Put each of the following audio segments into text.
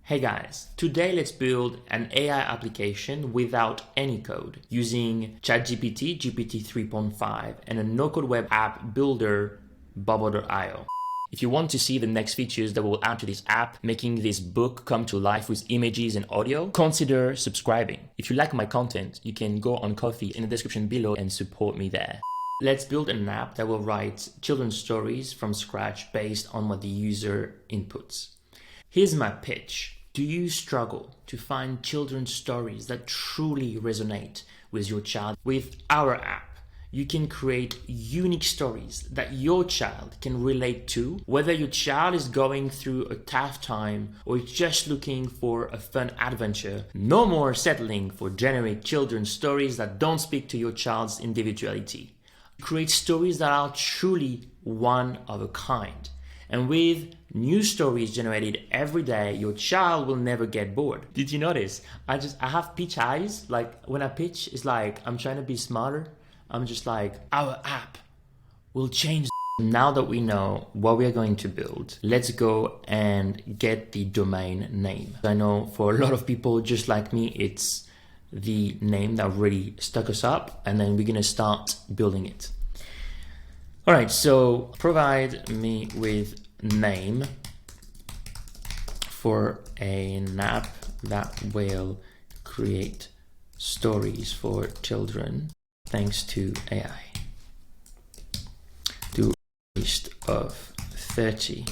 Hey guys, today let's build an AI application without any code using ChatGPT GPT3.5 and a no-code web app builder, bubbleio. If you want to see the next features that will add to this app, making this book come to life with images and audio, consider subscribing. If you like my content, you can go on Ko-fi in the description below and support me there. Let's build an app that will write children's stories from scratch based on what the user inputs. Here's my pitch. Do you struggle to find children's stories that truly resonate with your child? With our app, you can create unique stories that your child can relate to, whether your child is going through a tough time or is just looking for a fun adventure. No more settling for generic children's stories that don't speak to your child's individuality. Create stories that are truly one of a kind. And with new stories generated every day, your child will never get bored. Did you notice? I have pitch eyes. Like when I pitch, it's like I'm trying to be smarter. I'm just like, our app will change. Now that we know what we are going to build, let's go and get the domain name. I know for a lot of people just like me, it's the name that really stuck us up, and then we're gonna start building it. All right, so provide me with name for an app that will create stories for children thanks to AI. Do a list of 30.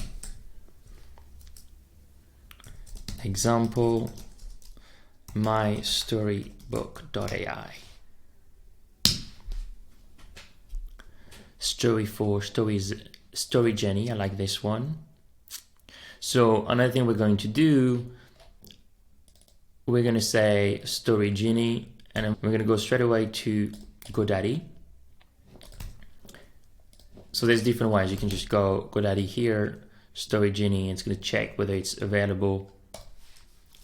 Example, mystorybook.ai. Story for Story Jenny, I like this one. So another thing we're going to do, we're going to say Story Jenny, and then we're going to go straight away to GoDaddy. So there's different ways. You can just go GoDaddy here, Story Jenny, and it's going to check whether it's available.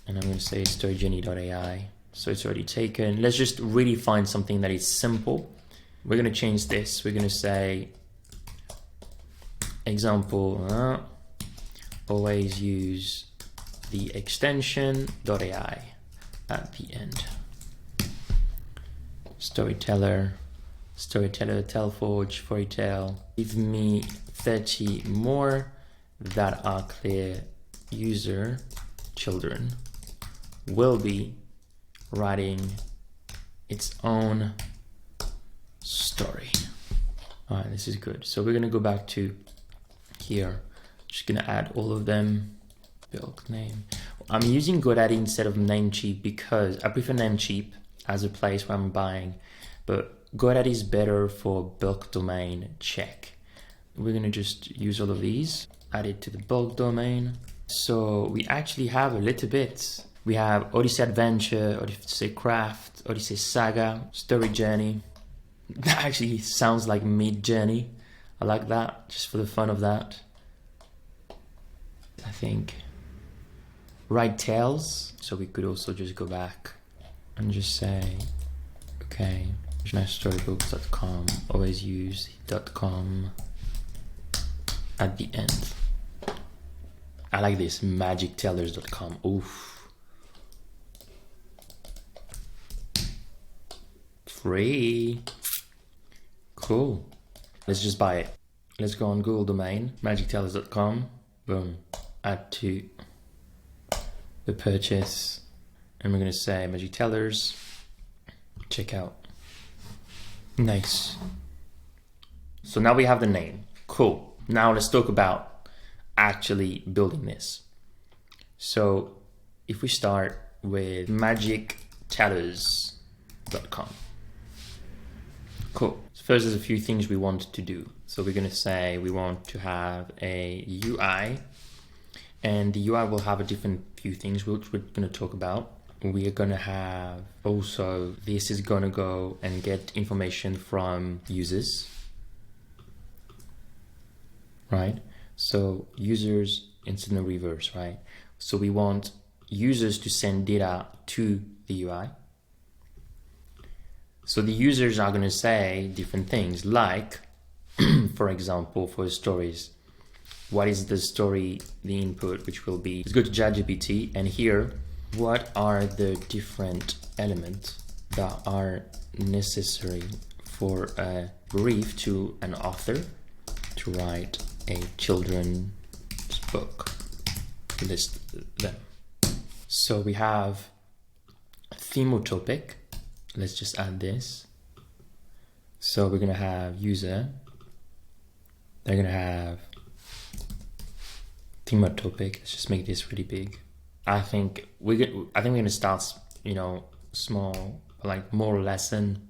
And I'm going to say storyjenny.ai. So it's already taken. Let's just really find something that is simple. We're going to change this. We're going to say example, always use the extension .ai at the end. Storyteller, Tellforge, Fairytale. Give me 30 more that are clear. User, children, will be writing its own story. All right, this is good. So we're gonna go back to here. Just gonna add all of them. Build name. I'm using GoDaddy instead of Namecheap because I prefer Namecheap as a place where I'm buying, but GoDaddy is better for bulk domain check. We're gonna just use all of these, add it to the bulk domain. So we actually have a little bit. We have Odyssey Adventure, Odyssey Craft, Odyssey Saga, Story Journey. That actually sounds like Mid Journey. I like that, just for the fun of that. I think. Write Tales. So we could also just go back and just say, okay, storybooks.com, always use .com at the end. I like this, magictellers.com. Oof. Free. Cool. Let's just buy it. Let's go on Google domain, magictellers.com. Boom. Add to the purchase. And we're going to say Magic Tellers. Check out. Nice. So now we have the name. Cool. Now let's talk about actually building this. So if we start with magictellers.com. Cool. So first, there's a few things we want to do. So we're going to say we want to have a UI, and the UI will have a different few things which we're going to talk about. We are going to have also, this is going to go and get information from users, right? So users instead of reverse, right? So we want users to send data to the UI. So the users are going to say different things like, for example, for stories, what is the story, the input, which will be, let's go to ChatGPT, and here, what are the different elements that are necessary for a brief to an author to write a children's book? List them. So we have theme or topic. Let's just add this. So we're gonna have user. They're gonna have theme or topic. Let's just make this really big. I think we're gonna start, you know, small, like more lesson.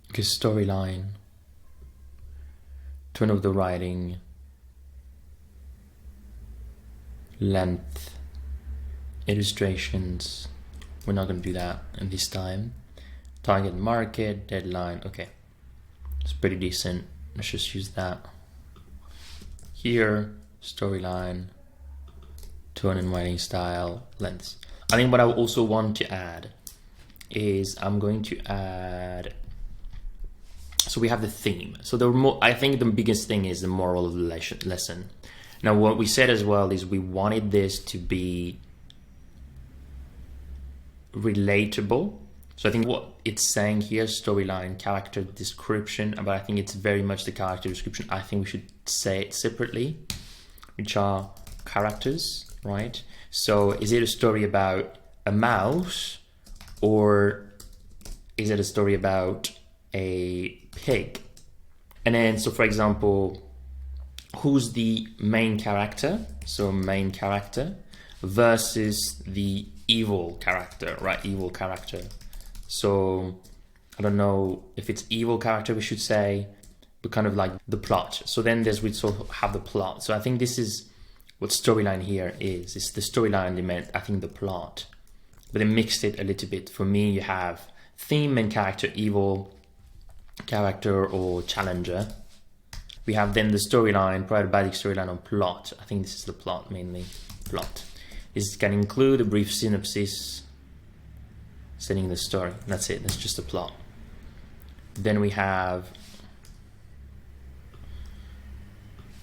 Because storyline, tone of the writing, length, illustrations. We're not going to do that in this time. Target market, deadline. Okay, it's pretty decent. Let's just use that. Here, storyline, tone and writing style, length. I think what I also want to add is I'm going to add. So we have the theme. So I think the biggest thing is the moral of the lesson. Now, what we said as well is we wanted this to be relatable. So I think what it's saying here, storyline, character description, but I think it's very much the character description. I think we should say it separately, which are characters, right? So is it a story about a mouse, or is it a story about a pig? And then, so for example, who's the main character? So main character versus the evil character, right? Evil character. So I don't know if it's evil character, we should say, but kind of like the plot. So then we sort of have the plot. So I think this is what storyline here is. It's the storyline element, I think the plot. But they mixed it a little bit. For me, you have theme, main character, evil character or challenger. We have then the storyline, paradigmatic storyline or plot. I think this is the plot mainly, plot. This can include a brief synopsis, setting the story. That's it, that's just the plot. Then we have,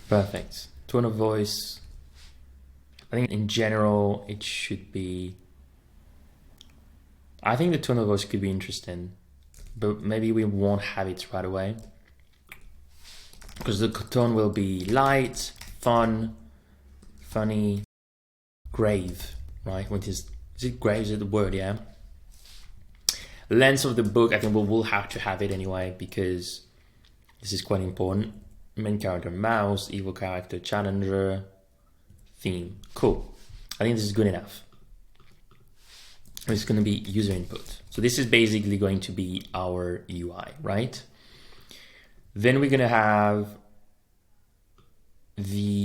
perfect, tone of voice. I think in general, it should be, I think the tone of voice could be interesting, but maybe we won't have it right away. Because the tone will be light, fun, funny, grave, right? Which is it grave? Is it the word? Yeah. Length of the book, I think we'll have to have it anyway, because this is quite important. Main character, mouse, evil character, challenger, theme. Cool. I think this is good enough. It's going to be user input. So this is basically going to be our UI, right? Then we're going to have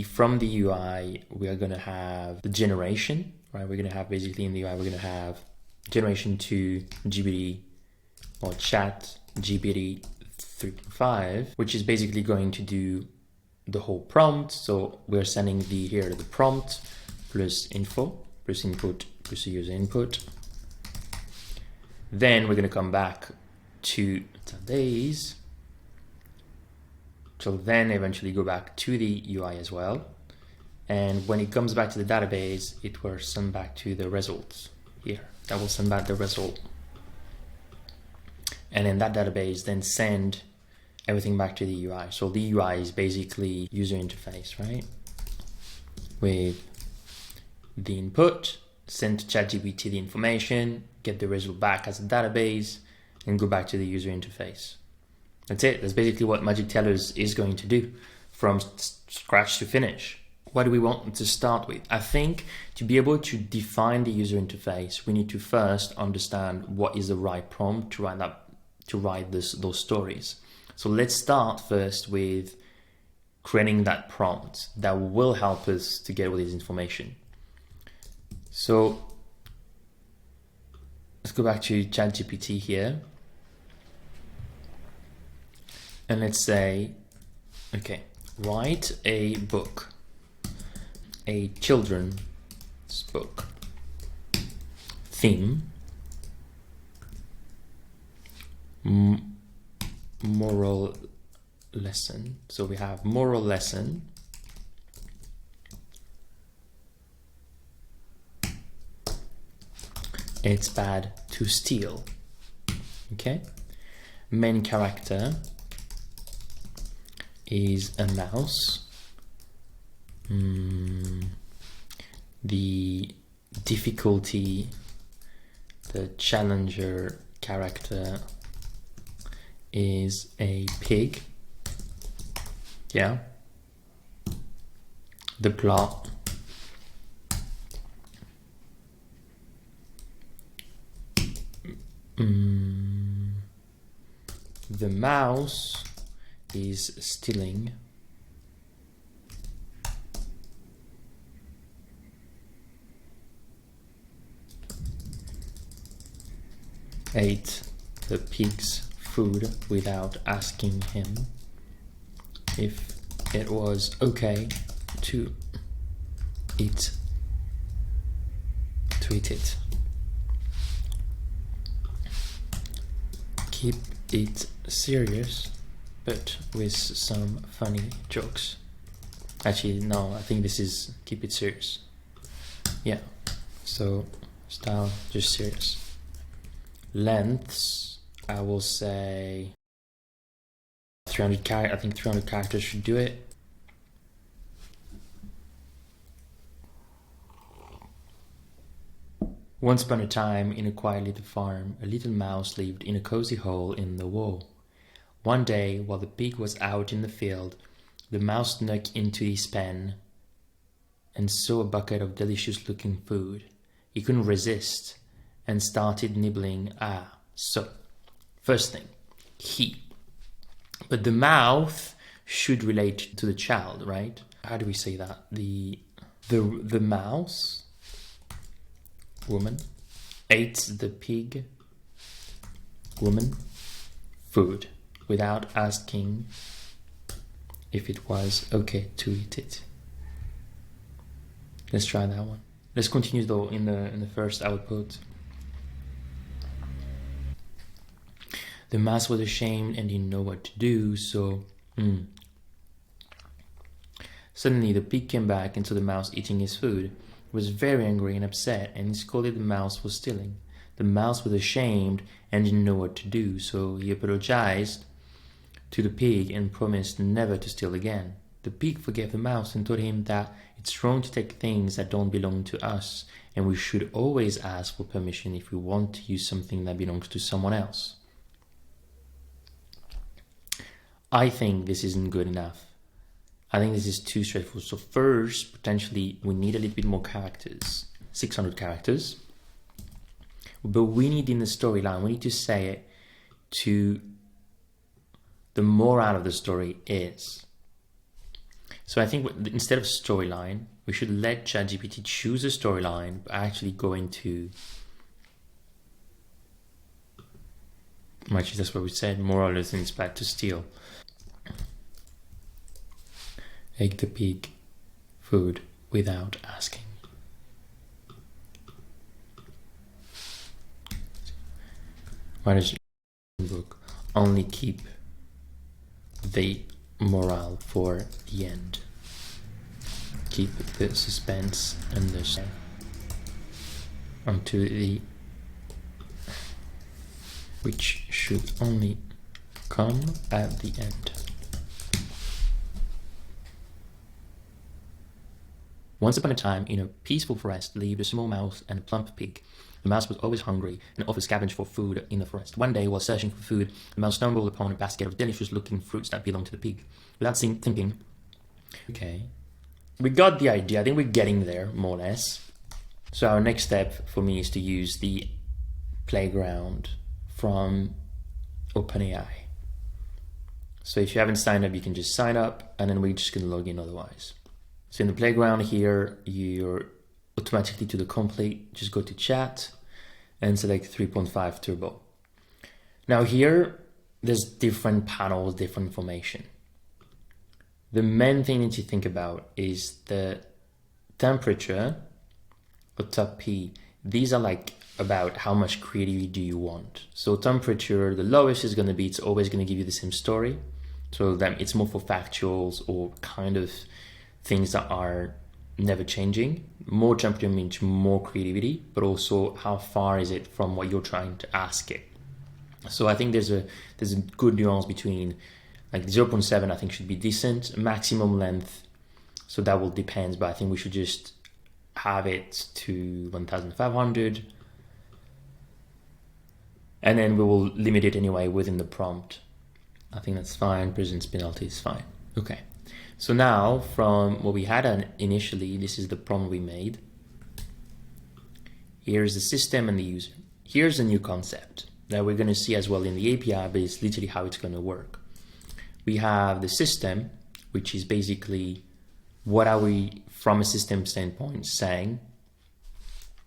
from the UI, we are going to have the generation, right? We're going to have basically in the UI, we're going to have generation to GPT or ChatGPT 3.5, which is basically going to do the whole prompt. So we're sending here the prompt plus info, plus input, plus user input. Then we're going to come back to today's. So then eventually go back to the UI as well. And when it comes back to the database, it will send back to the results here. That will send back the result. And then that database then send everything back to the UI. So the UI is basically user interface, right? With the input, send to ChatGPT the information, get the result back as a database, and go back to the user interface. That's it. That's basically what Magic Tellers is going to do from scratch to finish. What do we want to start with? I think to be able to define the user interface, we need to first understand what is the right prompt to write those stories. So let's start first with creating that prompt that will help us to get all this information. So let's go back to ChatGPT here. And let's say, okay, write a book, a children's book, theme, moral lesson. So we have moral lesson. It's bad to steal. Okay. Main character is a mouse. The difficulty, the challenger character is a pig. Yeah. The plot. The mouse is stealing. Ate the pig's food without asking him if it was okay to eat it. Keep it serious, but with some funny jokes. Actually, no, I think this is keep it serious. Yeah, so style, just serious. Lengths, I will say 300 characters. I think 300 characters should do it. Once upon a time, in a quiet little farm, a little mouse lived in a cozy hole in the wall. One day, while the pig was out in the field, the mouse snuck into his pen and saw a bucket of delicious-looking food. He couldn't resist and started nibbling. So, first thing, he. But the mouth should relate to the child, right? How do we say that? The mouse, woman, ate the pig, woman, food, without asking if it was okay to eat it. Let's try that one. Let's continue though in the first output. The mouse was ashamed and didn't know what to do, so Suddenly the pig came back and saw the mouse eating his food. He was very angry and upset, and he scolded the mouse for stealing. The mouse was ashamed and didn't know what to do, so he apologized to the pig and promised never to steal again. The pig forgave the mouse and told him that it's wrong to take things that don't belong to us, and we should always ask for permission if we want to use something that belongs to someone else. I think this isn't good enough. I think this is too straightforward. So first, potentially, we need a little bit more characters, 600 characters. But we need in the storyline, we need to say it to the moral of the story is. So I think instead of storyline, we should let ChatGPT choose a storyline, but actually go into, actually that's what we said, moral is inspired to steal. Ate the pig food without asking. Why does the book only keep the moral for the end? Keep the suspense and the share onto the which should only come at the end. Once upon a time, in a peaceful forest, lived a small mouse and a plump pig. The mouse was always hungry and often scavenged for food in the forest. One day, while searching for food, the mouse stumbled upon a basket of delicious-looking fruits that belonged to the pig. Without thinking, okay, we got the idea. I think we're getting there, more or less. So our next step for me is to use the playground from OpenAI. So if you haven't signed up, you can just sign up, and then we're just going to log in otherwise. So in the playground here, you're automatically to the complete. Just go to chat and select 3.5 turbo. Now here, there's different panels, different information. The main thing that you think about is the temperature, or top P. These are like about how much creativity do you want. So temperature, the lowest is going to be, it's always going to give you the same story. So that it's more for factuals or kind of things that are never changing. More temperature means more creativity, but also how far is it from what you're trying to ask it. So I think there's a good nuance between like 0.7 I think should be decent, maximum length. So that will depend, but I think we should just have it to 1,500. And then we will limit it anyway within the prompt. I think that's fine. Presence penalty is fine. Okay. So now from what we had initially, this is the prompt we made. Here's the system and the user. Here's a new concept that we're going to see as well in the API, but it's literally how it's going to work. We have the system, which is basically what are we from a system standpoint saying,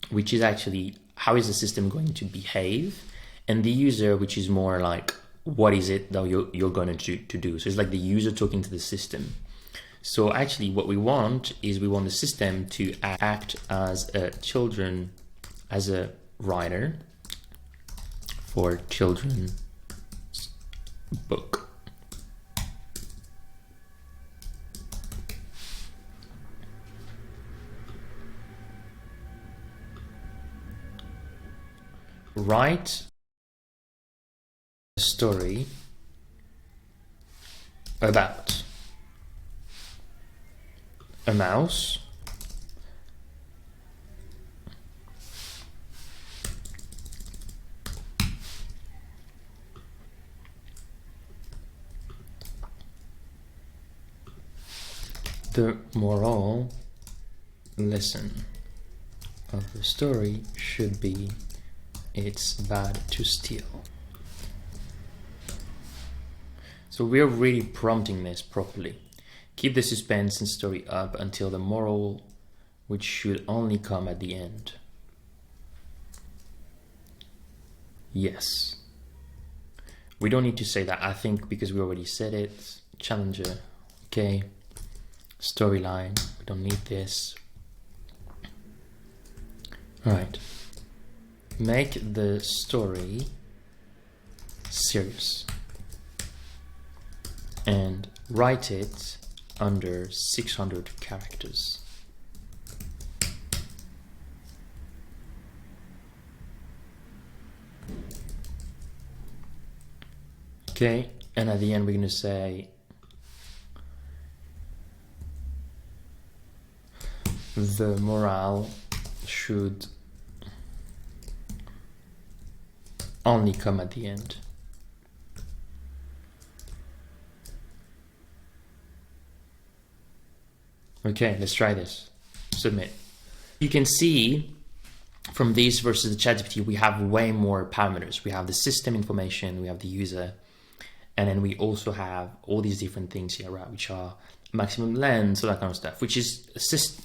which is actually how is the system going to behave, and the user, which is more like what is it that you're going to do. So it's like the user talking to the system. So actually what we want is we want the system to act as a writer for children's book. Write a story about a mouse the moral lesson of the story should be it's bad to steal. So we're really prompting this properly. Keep the suspense and story up until the moral, which should only come at the end. Yes. We don't need to say that, I think, because we already said it. Challenger, okay. Storyline, we don't need this. All right. Make the story serious and write it under 600 characters. Okay, and at the end we're going to say the morale should only come at the end. Okay, let's try this. Submit. You can see from this versus the ChatGPT, we have way more parameters. We have the system information, we have the user, and then we also have all these different things here, right? Which are maximum length, all that kind of stuff, which is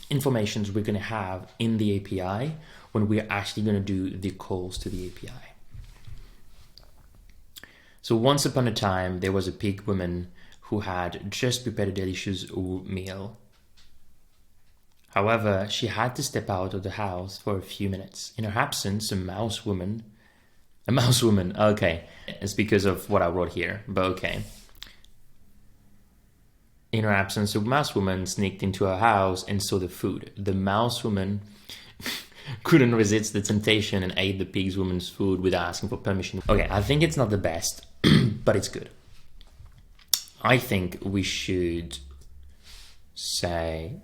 information we're going to have in the API when we're actually going to do the calls to the API. So once upon a time, there was a pig woman who had just prepared a delicious meal. However, she had to step out of the house for a few minutes. In her absence, a mouse woman, okay, it's because of what I wrote here, but okay. In her absence, a mouse woman sneaked into her house and saw the food. The mouse woman couldn't resist the temptation and ate the pig's woman's food without asking for permission. Okay, I think it's not the best, but it's good. I think we should say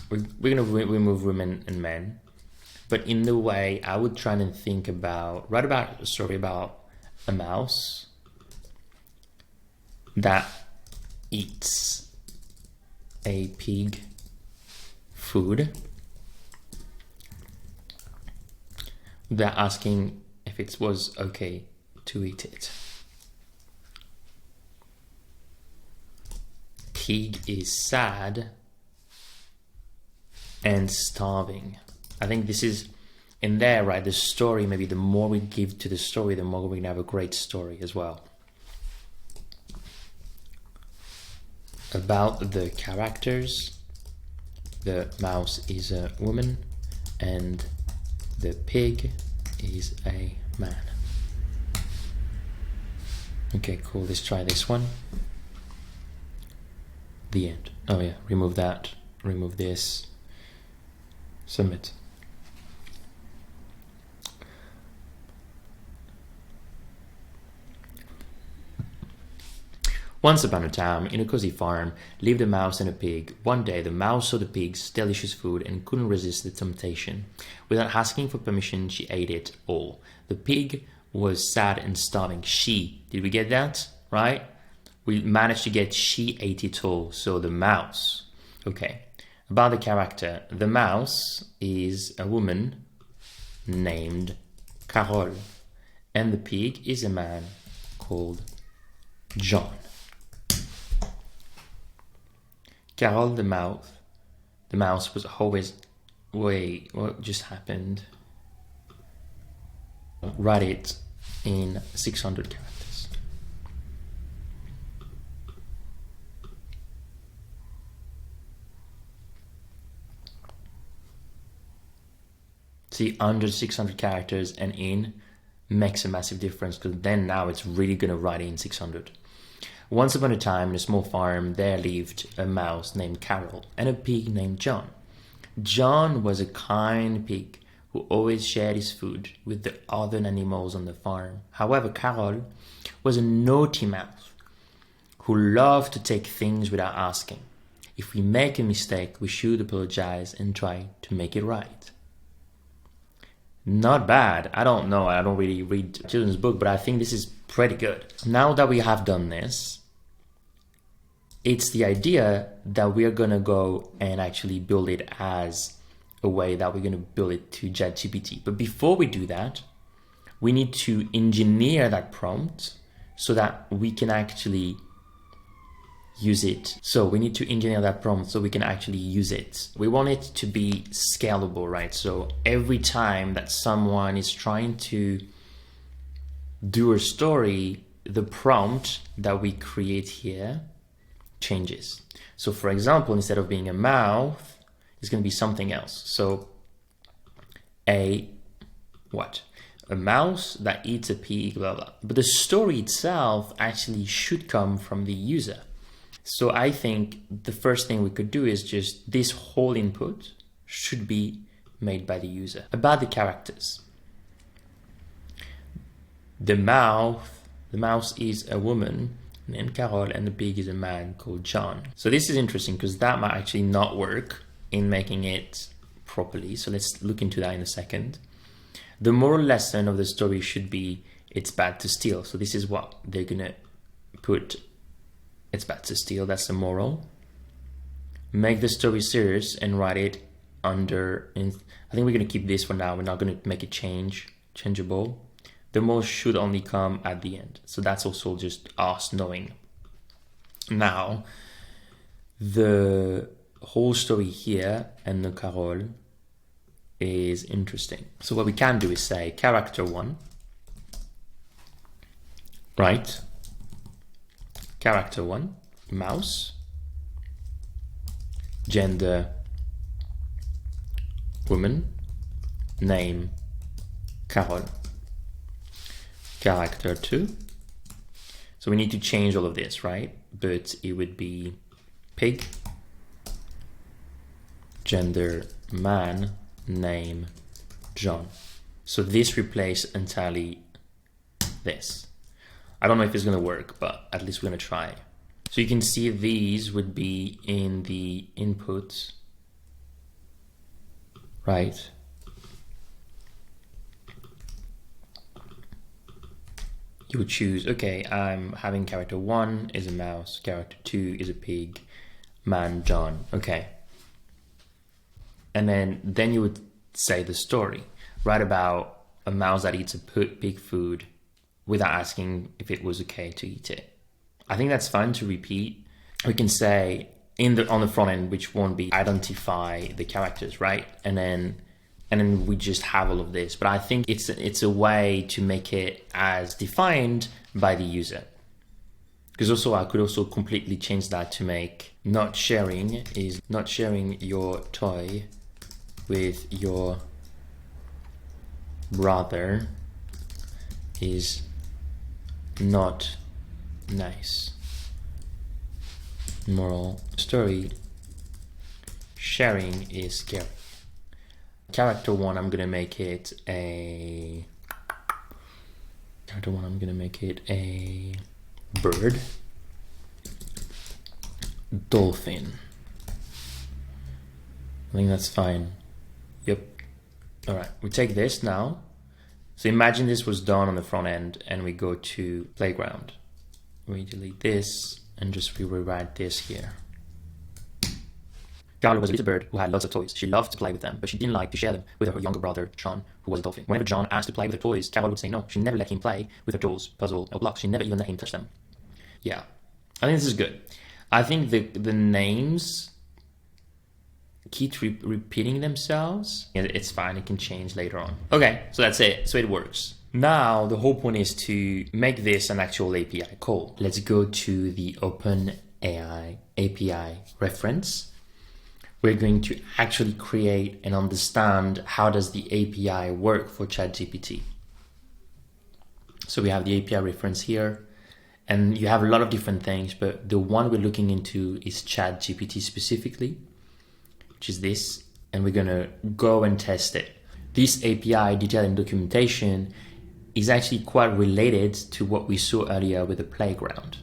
we're going to remove women and men, but in the way I would try and think about, write about a story about a mouse that eats a pig food. They're asking if it was okay to eat it. Pig is sad and starving. I think this is in there, right? The story, maybe the more we give to the story, the more we're gonna have a great story as well. About the characters, the mouse is a woman and The pig is a man. Okay, cool. Let's try this one. The end. Oh yeah, remove that. Remove this. Submit. Once upon a time, in a cozy farm, lived a mouse and a pig. One day, the mouse saw the pig's delicious food and couldn't resist the temptation. Without asking for permission, she ate it all. The pig was sad and starving. Did we get that? Right? We managed to get she ate it all. So the mouse. Okay. About the character. The mouse is a woman named Carole. And the pig is a man called John. Carole the mouse was always, wait, what just happened? Write it in 600 characters. See, under 600 characters and in makes a massive difference, because then now it's really going to write in 600. Once upon a time, in a small farm, there lived a mouse named Carole and a pig named John. John was a kind pig who always shared his food with the other animals on the farm. However, Carole was a naughty mouse who loved to take things without asking. If we make a mistake, we should apologize and try to make it right. Not bad. I don't know. I don't really read children's book, but I think this is pretty good. Now that we have done this, it's the idea that we are going to go and actually build it as a way that we're going to build it to ChatGPT. But before we do that, we need to engineer that prompt so that we can actually use it. So we need to engineer that prompt so we can actually use it. We want it to be scalable, right? So every time that someone is trying to do a story, the prompt that we create here changes. So for example, instead of being a mouth, it's going to be something else. So a mouse that eats a pig, blah, blah. But the story itself actually should come from the user. So I think the first thing we could do is just this whole input should be made by the user. About the characters. The mouse is a woman named Carole and the pig is a man called John. So this is interesting because that might actually not work in making it properly. So let's look into that in a second. The moral lesson of the story should be it's bad to steal. So this is what they're gonna put. It's bad to steal, that's the moral. Make the story serious and write it under, I think we're gonna keep this for now. We're not gonna make it changeable. The moral should only come at the end. So that's also just us knowing. Now, the whole story here and the Carole is interesting. So what we can do is say character 1, right? Character 1, mouse, gender, woman, name, Carole. Character 2. So we need to change all of this, right? But it would be pig, gender, man, name, John. So this replaces entirely this. I don't know if it's going to work, but at least we're going to try. So you can see these would be in the inputs, right? You would choose, okay, I'm having character 1 is a mouse, character 2 is a pig, man, John, okay. And then you would say the story, write about a mouse that eats a pig food without asking if it was okay to eat it. I think that's fun to repeat. We can say on the front end, which won't be identify the characters, right? And then we just have all of this. But I think it's a way to make it as defined by the user. Because also I could also completely change that to make not sharing your toy with your brother is not nice. Moral story, sharing is scary. Character one, I'm gonna make it a bird. Dolphin. I think that's fine. Yep. All right, we take this now. So imagine this was done on the front end and we go to playground. We delete this and just rewrite this here. Carla was a little bird who had lots of toys. She loved to play with them, but she didn't like to share them with her younger brother, John, who was a dolphin. Whenever John asked to play with her toys, Carol would say no. She never let him play with her dolls, puzzle, or blocks. She never even let him touch them. Yeah, I think this is good. I think the names keep repeating themselves. It's fine, it can change later on. Okay, so that's it. So it works. Now, the whole point is to make this an actual API call. Let's go to the OpenAI API reference. We're going to actually create and understand how does the API work for ChatGPT. So we have the API reference here, and you have a lot of different things, but the one we're looking into is ChatGPT specifically, which is this, and we're gonna go and test it. This API detail and documentation is actually quite related to what we saw earlier with the playground.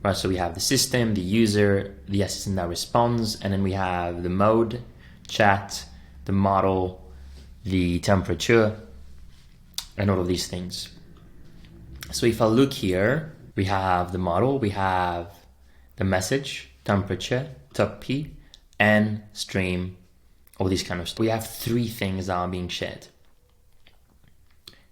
Right, so we have the system, the user, the assistant that responds, and then we have the mode, chat, the model, the temperature, and all of these things. So if I look here, we have the model, we have the message, temperature, top P, and stream, all these kind of stuff. We have three things that are being shared.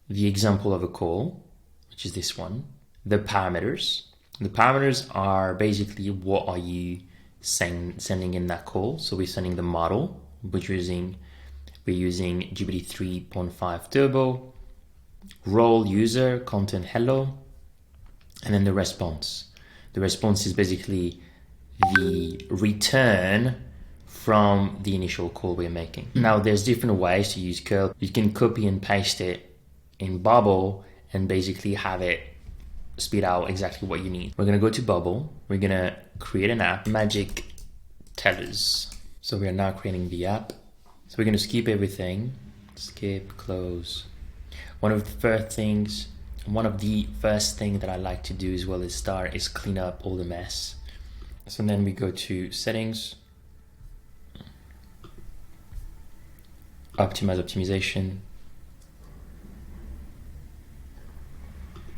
The example of a call, which is this one, the parameters. The parameters are basically what are you sending in that call. So we're sending the model, we're using GPT 3.5 Turbo, role user, content hello, and then the response. The response is basically the return from the initial call we're making. Now there's different ways to use curl. You can copy and paste it in Bubble and basically have it spit out exactly what you need. We're gonna go to Bubble. We're gonna create an app, Magic Tellers. So we are now creating the app. So we're gonna skip everything. Skip, close. One of the first things that I like to do as well is clean up all the mess. So then we go to settings, optimization,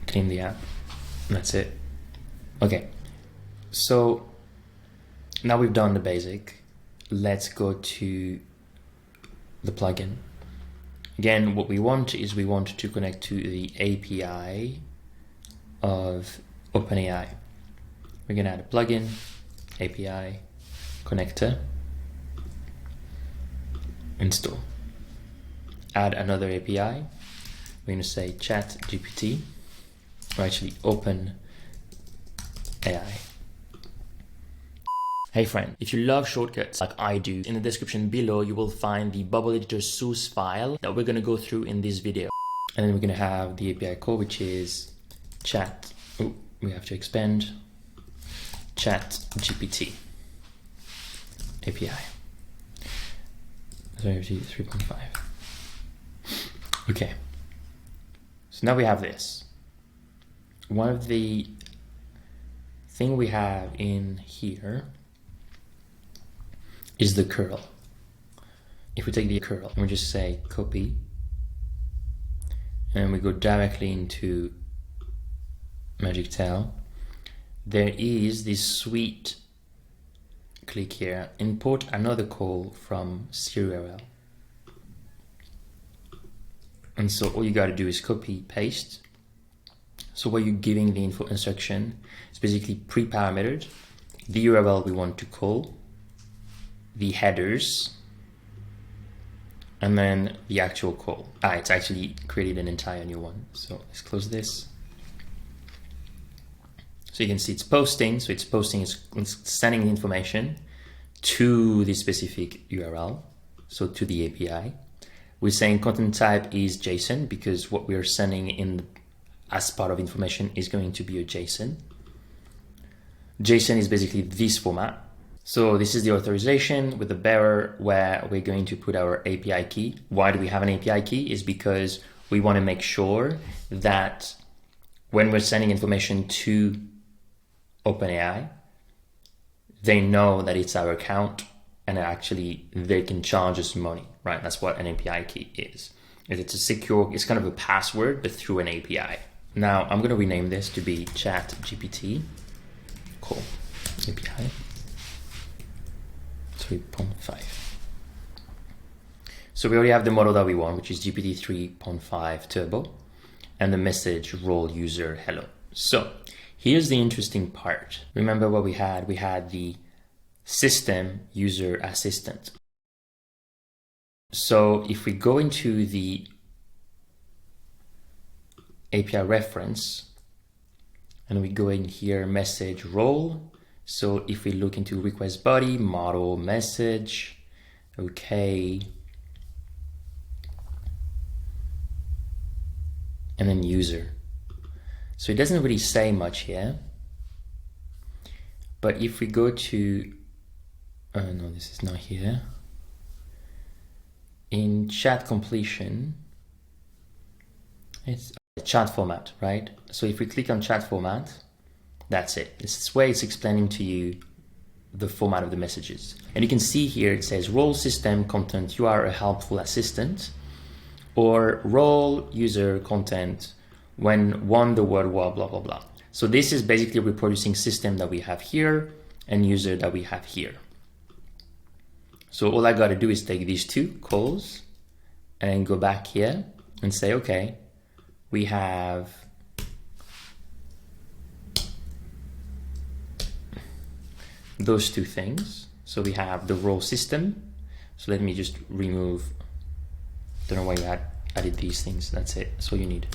clean the app. That's it. Okay, so now we've done the basic. Let's go to the plugin. Again, what we want to connect to the API of OpenAI. We're gonna add a plugin, API, connector, install. Add another API. We're gonna say ChatGPT, or actually OpenAI. Hey friend, if you love shortcuts like I do, in the description below you will find the Bubble Editor source file that we're going to go through in this video. And then we're going to have the API call, which is we have to expand ChatGPT API. So 3.5. Okay. So now we have this. One of the thing we have in here is the curl. If we take the curl and we just say copy, and we go directly into Magic Tell, there is this sweet click here, import another call from CURL. And so all you got to do is copy, paste. So what you're giving the info instruction is basically pre-parametered, the URL we want to call, the headers, and then the actual call. It's actually created an entire new one. So let's close this. So you can see it's posting. So it's sending the information to the specific URL, so to the API. We're saying content type is JSON because what we are sending in as part of information is going to be a JSON. JSON is basically this format. So this is the authorization with the bearer where we're going to put our API key. Why do we have an API key? Is because we want to make sure that when we're sending information to OpenAI, they know that it's our account and actually they can charge us money, right? That's what an API key is. It's a secure, it's kind of a password, but through an API. Now I'm going to rename this to be ChatGPT API 3.5. So we already have the model that we want, which is GPT 3.5 Turbo, and the message role user hello. So here's the interesting part. Remember what we had? We had the system user assistant. So if we go into the API reference and we go in here, message role. So if we look into request body, model, message, okay, and then user. So it doesn't really say much here. But if we go to, no, this is not here. In chat completion, it's a chat format, right? So if we click on chat format, that's it. This is where it's explaining to you the format of the messages. And you can see here, it says role system content, you are a helpful assistant, or role user content when one the word blah, blah, blah, blah. So this is basically reproducing system that we have here and user that we have here. So all I got to do is take these two calls and go back here and say, okay, we have those two things. So we have the role system. So let me just remove, don't know why you added these things. That's it. That's all you need.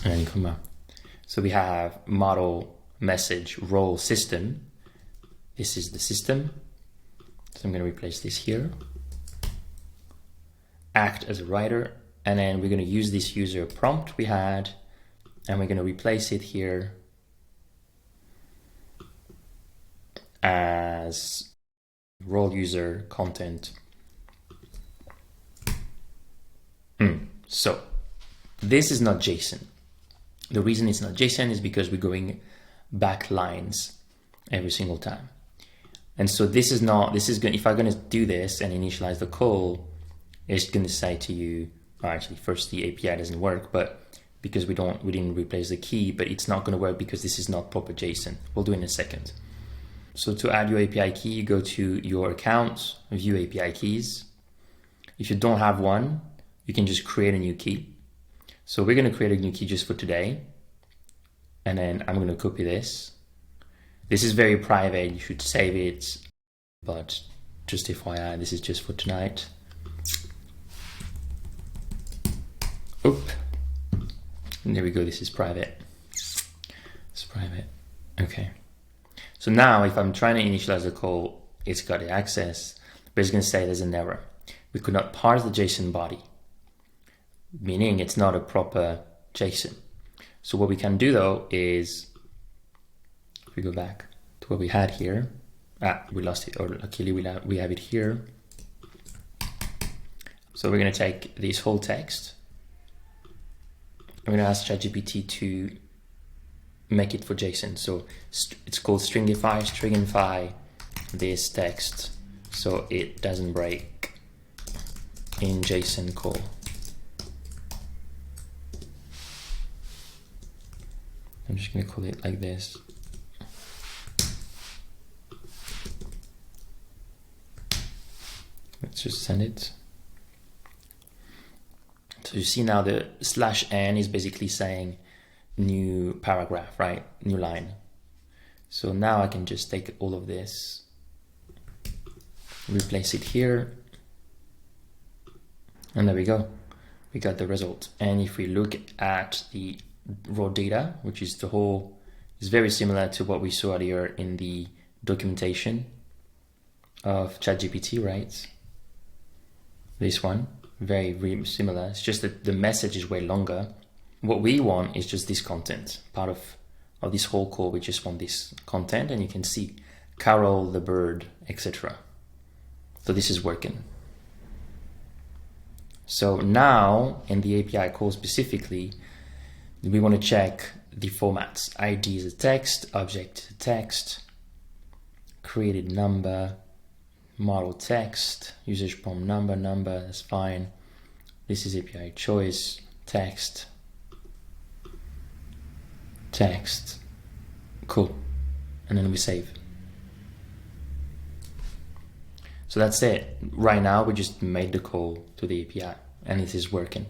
And come on. So we have model, message, role, system. This is the system. So I'm going to replace this here. Act as a writer. And then we're going to use this user prompt we had, and we're going to replace it here as role user content. So this is not JSON. The reason it's not JSON is because we're going back lines every single time. And so this is going, if I'm going to do this and initialize the call, it's going to say to you, well, actually first the API doesn't work, but because we didn't replace the key, but it's not going to work because this is not proper JSON. We'll do it in a second. So to add your API key, you go to your account, view API keys. If you don't have one, you can just create a new key. So we're going to create a new key just for today. And then I'm going to copy this. This is very private. You should save it. But just FYI, this is just for tonight. Oop. And there we go. This is private. It's private. Okay. So now if I'm trying to initialize the call, it's got the access, but it's going to say there's an error. We could not parse the JSON body, meaning it's not a proper JSON. So what we can do though is, if we go back to what we had here, we lost it, or luckily we have it here. So we're going to take this whole text. I'm going to ask ChatGPT to make it for JSON. So it's called stringify this text so it doesn't break in JSON call. I'm just going to call it like this. Let's just send it. So you see now the /n is basically saying new paragraph, right? New line. So now I can just take all of this, replace it here, and there we go. We got the result. And if we look at the raw data, which is the whole It's very similar to what we saw earlier in the documentation of ChatGPT, right? This one, very similar. It's just that the message is way longer. What we want is just this content. Part of this whole call, we just want this content, and you can see Carol, the bird, etc. So this is working. So now in the API call specifically, we want to check the formats. ID is a text, object text, created number, model text, usage prompt number, that's fine. This is API choice, text, cool. And then we save. So that's it. Right now, we just made the call to the API and it is working.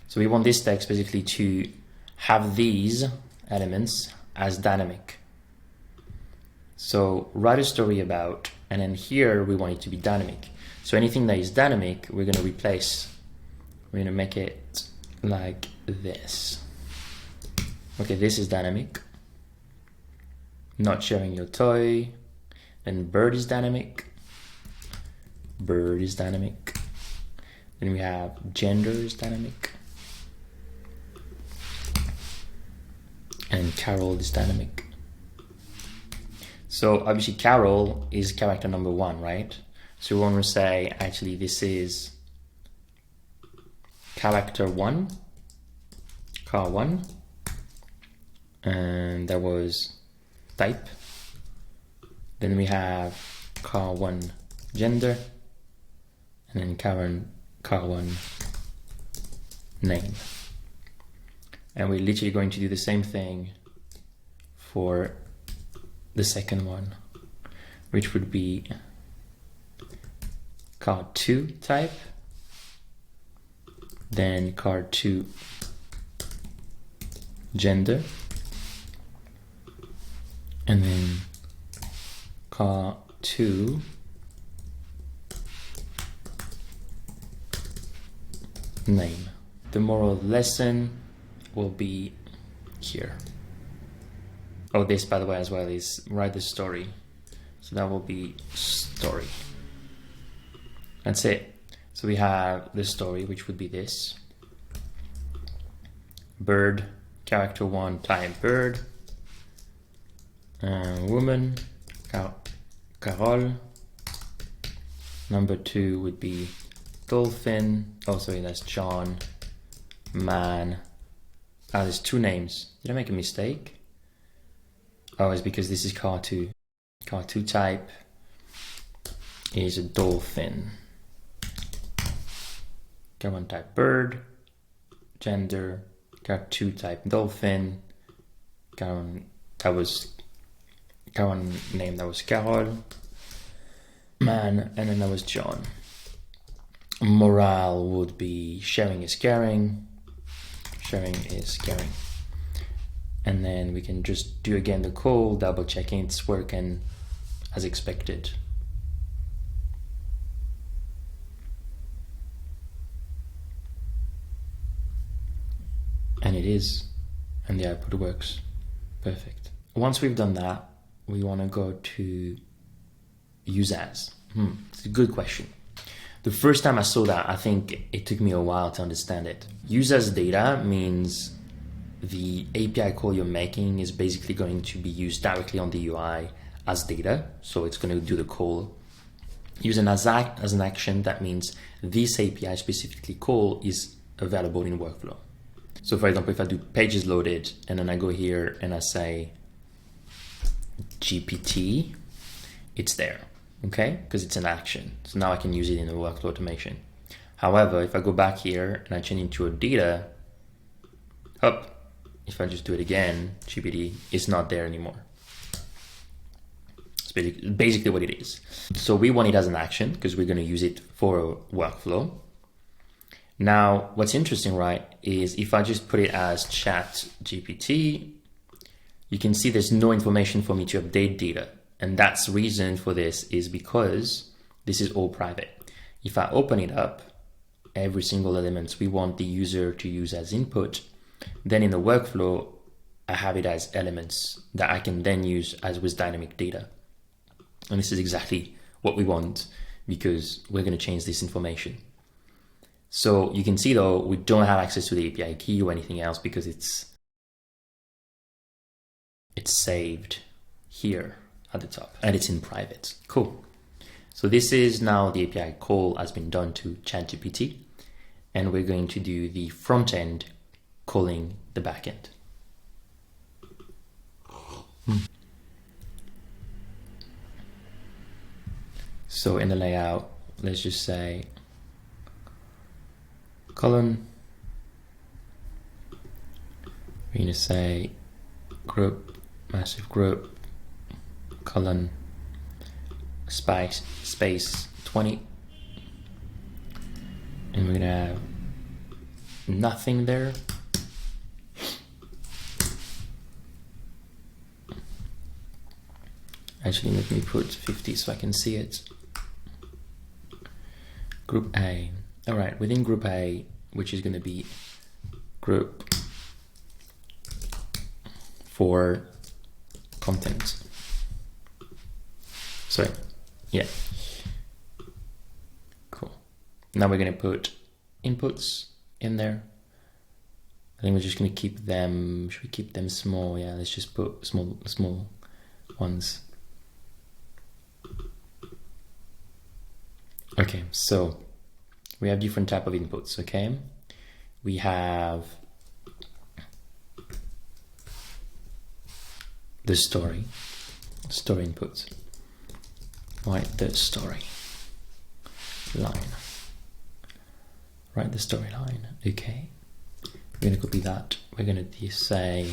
So we want this text basically to have these elements as dynamic. So write a story about, and then here we want it to be dynamic. So anything that is dynamic, we're going to replace. We're going to make it like this. Okay, this is dynamic. Not sharing your toy. Then bird is dynamic. Bird is dynamic. Then we have gender is dynamic. And Carol is dynamic. So obviously Carol is character number 1, right? So we want to say, actually, this is character 1, car 1, and that was type. Then we have car 1 gender, and then car 1 name. And we're literally going to do the same thing for the second one, which would be car 2 type, then car 2 gender, and then car 2 name. The moral of the lesson will be here. Oh, this, by the way, as well, is write the story. So that will be story. That's it. So we have the story, which would be this. Bird, character 1 type bird. Woman, Carol. Number 2 would be dolphin. Oh, sorry, that's John. Man. Ah, there's 2 names. Did I make a mistake? Oh, it's because this is car 2. Car 2 type is a dolphin. Car 1 type bird. Gender. Car 2 type dolphin. Car 1 name, that was Carol. Man, and then that was John. Morale would be sharing is caring. Sharing is caring. And then we can just do again the call, double checking it's working as expected. And it is, and the output works. Perfect. Once we've done that, we want to go to use as. It's a good question. The first time I saw that, I think it took me a while to understand it. Use as data means the API call you're making is basically going to be used directly on the UI as data. So it's going to do the call. Use as an action, that means this API specifically call is available in workflow. So for example, if I do pages loaded and then I go here and I say GPT, it's there, okay? Because it's an action. So now I can use it in the workflow automation. However, if I go back here and I change it to a data, if I just do it again, GPT is not there anymore. It's basically what it is. So we want it as an action because we're going to use it for a workflow. Now, what's interesting, right, is if I just put it as ChatGPT, you can see there's no information for me to update data. And that's reason for this is because this is all private. If I open it up, every single element we want the user to use as input, then in the workflow, I have it as elements that I can then use as with dynamic data. And this is exactly what we want, because we're going to change this information. So you can see though, we don't have access to the API key or anything else because it's saved here at the top and it's in private. Cool. So this is now the API call has been done to ChatGPT, and we're going to do the front end calling the backend. So in the layout, let's just say column. We're going to say group, massive group, column, space 20, and we're going to have nothing there. Actually, let me put 50 so I can see it. Group A. All right, within group A, which is going to be group for content. Sorry, yeah. Cool. Now we're going to put inputs in there. I think we're just going to keep them, should we keep them small? Yeah, let's just put small ones. Okay, so we have different type of inputs, okay? We have the story input. Write the story line. Write the storyline, okay? We're gonna copy that. We're gonna say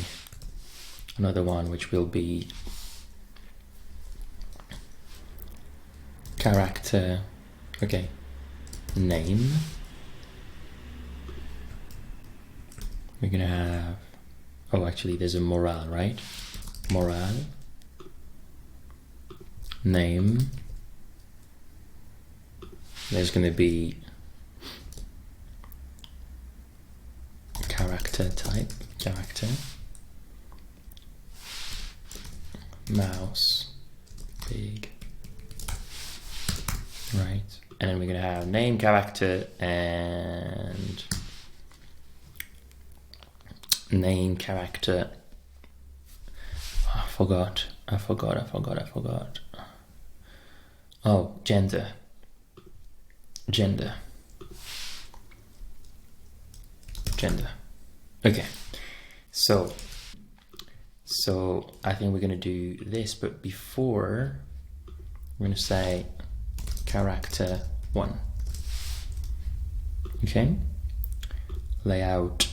another one, which will be character, okay, name. We're gonna have, oh, actually there's a morale, right? Morale, name. There's gonna be character type, character, mouse, big, right? And then we're gonna have name, character, and name, character. Oh, I forgot. Oh, gender. Okay, so I think we're gonna do this, but before we're gonna say character 1. Okay, layout.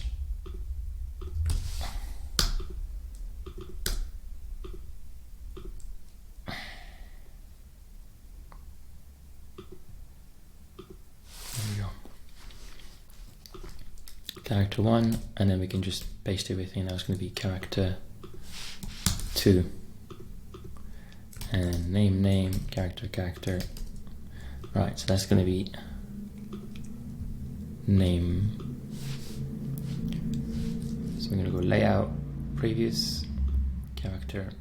Character 1, and then we can just paste everything. That's going to be character 2, and name, character. Right, so that's going to be name. So we're going to go layout, previous, character,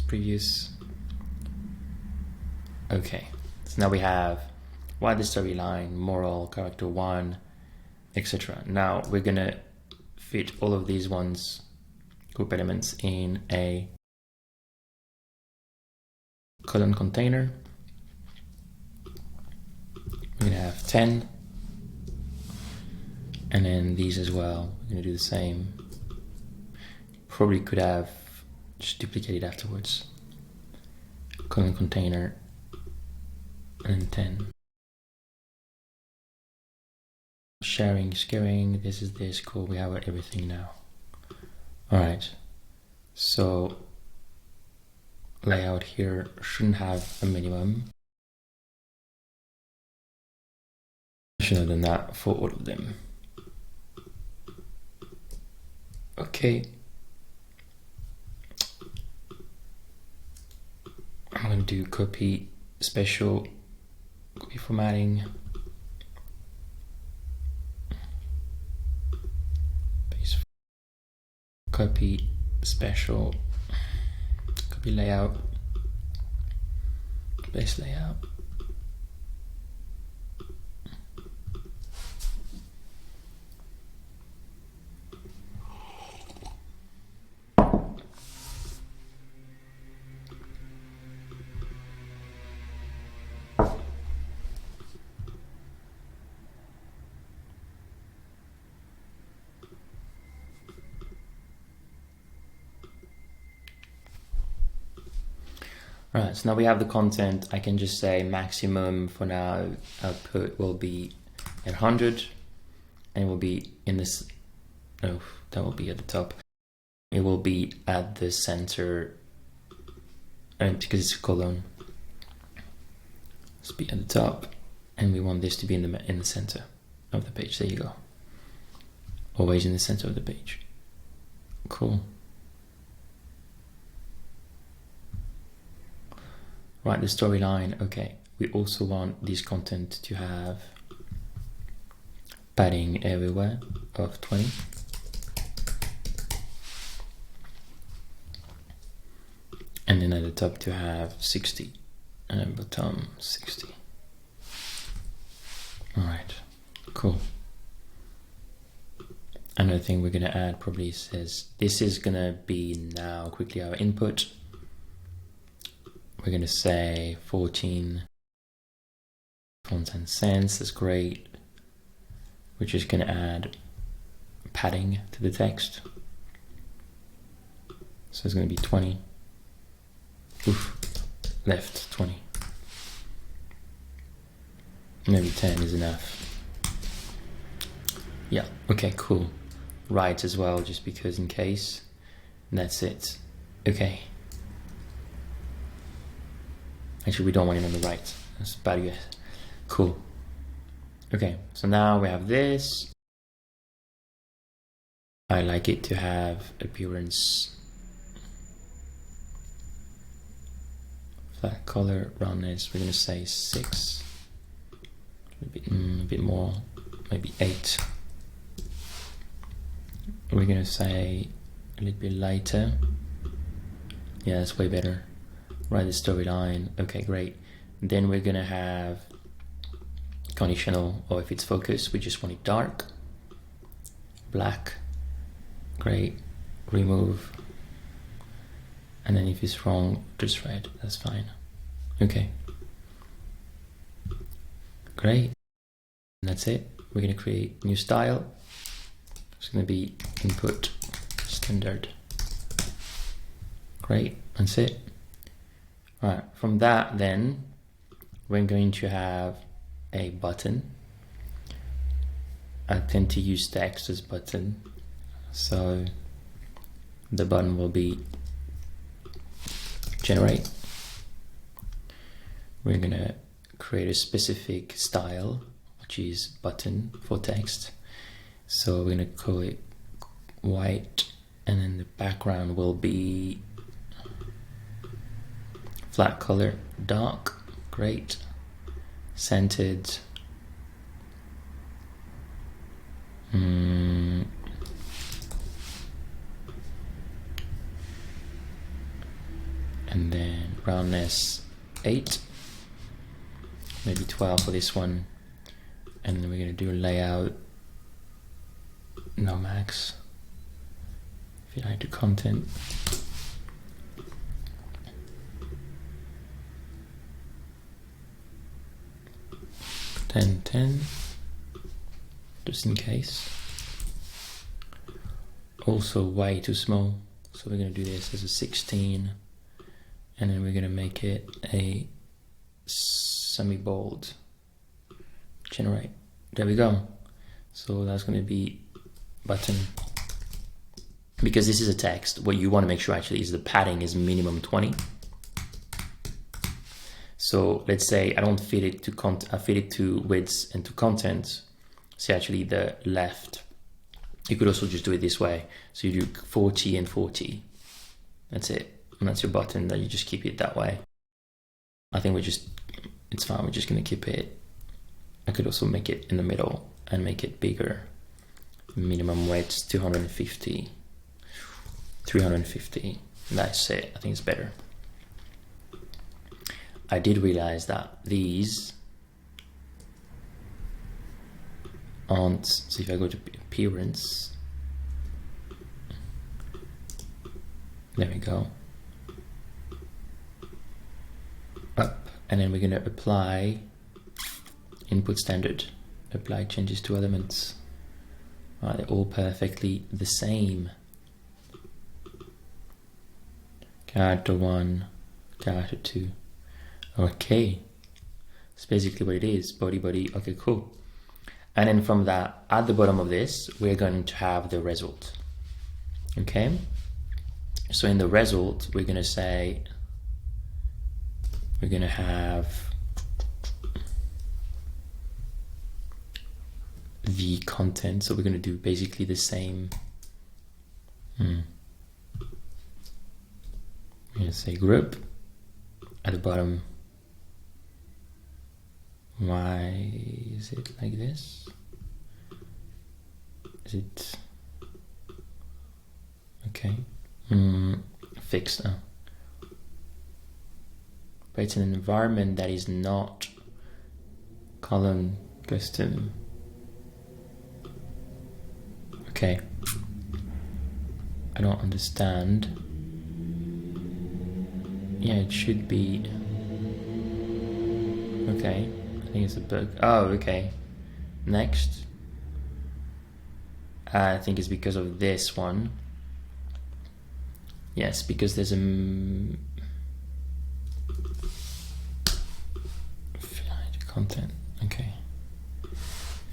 previous. Okay, so now we have why the storyline, moral, character 1, etc. Now we're gonna fit all of these ones, group elements, in a column container. We're gonna have 10, and then these as well. We're gonna do the same. Probably could have just duplicated afterwards. Column container and 10. Sharing, this is this, cool, we have everything now. Alright, so layout here shouldn't have a minimum. I should have done that for all of them. Okay. I'm going to do copy special, copy formatting. Copy special, copy layout, base layout. Right, so now we have the content. I can just say maximum for now output will be at 100, and it will be in this, no, that will be at the top. It will be at the center, and because it's a colon, let's be at the top, and we want this to be in the center of the page. There you go. Always in the center of the page. Cool. Right, the storyline. Okay, we also want this content to have padding everywhere of 20. And then at the top to have 60 and bottom 60. All right, cool. Another thing we're gonna add probably says, this is gonna be now quickly our input. We're going to say 14 fonts and cents. That's great. We're just going to add padding to the text. So it's going to be 20. Oof, left 20. Maybe 10 is enough. Yeah, okay, cool. Right as well, just because in case. And that's it. Okay. Actually, we don't want it on the right. That's bad, yes. Cool. Okay, so now we have this. I like it to have appearance, flat color, roundness. We're gonna say 6. A bit more, maybe 8. We're gonna say a little bit lighter. Yeah, that's way better. Write the storyline. Okay, great. Then we're gonna have conditional, or if it's focused, we just want it dark, black. Great. Remove. And then if it's wrong, just red. That's fine. Okay. Great. And that's it. We're gonna create new style. It's gonna be input standard. Great. That's it. Right, from that then, we're going to have a button. I tend to use text as button. So the button will be generate. We're gonna create a specific style, which is button for text. So we're gonna call it white, and then the background will be flat color, dark. Great. Centered. And then roundness 8, maybe 12 for this one. And then we're going to do a layout, no max. If you like the content. 10, just in case. Also way too small, so we're going to do this as a 16, and then we're going to make it a semi-bold. Generate. There we go. So that's going to be button. Because this is a text, what you want to make sure actually is the padding is minimum 20. So let's say I don't fit it to I fit it to widths and to content. So actually the left, you could also just do it this way. So you do 40 and 40. That's it. And that's your button, that you just keep it that way. I think it's fine. We're just going to keep it. I could also make it in the middle and make it bigger. Minimum width 250. 350. That's it. I think it's better. I did realize that these aren't, so if I go to appearance, there we go, up, and then we're going to apply input standard, apply changes to elements. Right, they're all perfectly the same. Character 1, character 2. Okay, it's basically what it is. Body. Okay, cool. And then from that, at the bottom of this, we're going to have the result. Okay, so in the result, we're going to say, we're going to have the content. So we're going to do basically the same. We're going to say group at the bottom. Why is it like this? Is it okay? Fixed now. But it's an environment that is not column custom. Okay. I don't understand. Yeah, it should be. Okay. I think it's a bug. Oh, okay. Next. I think it's because of this one. Yes, because there's a fit height to content. Okay.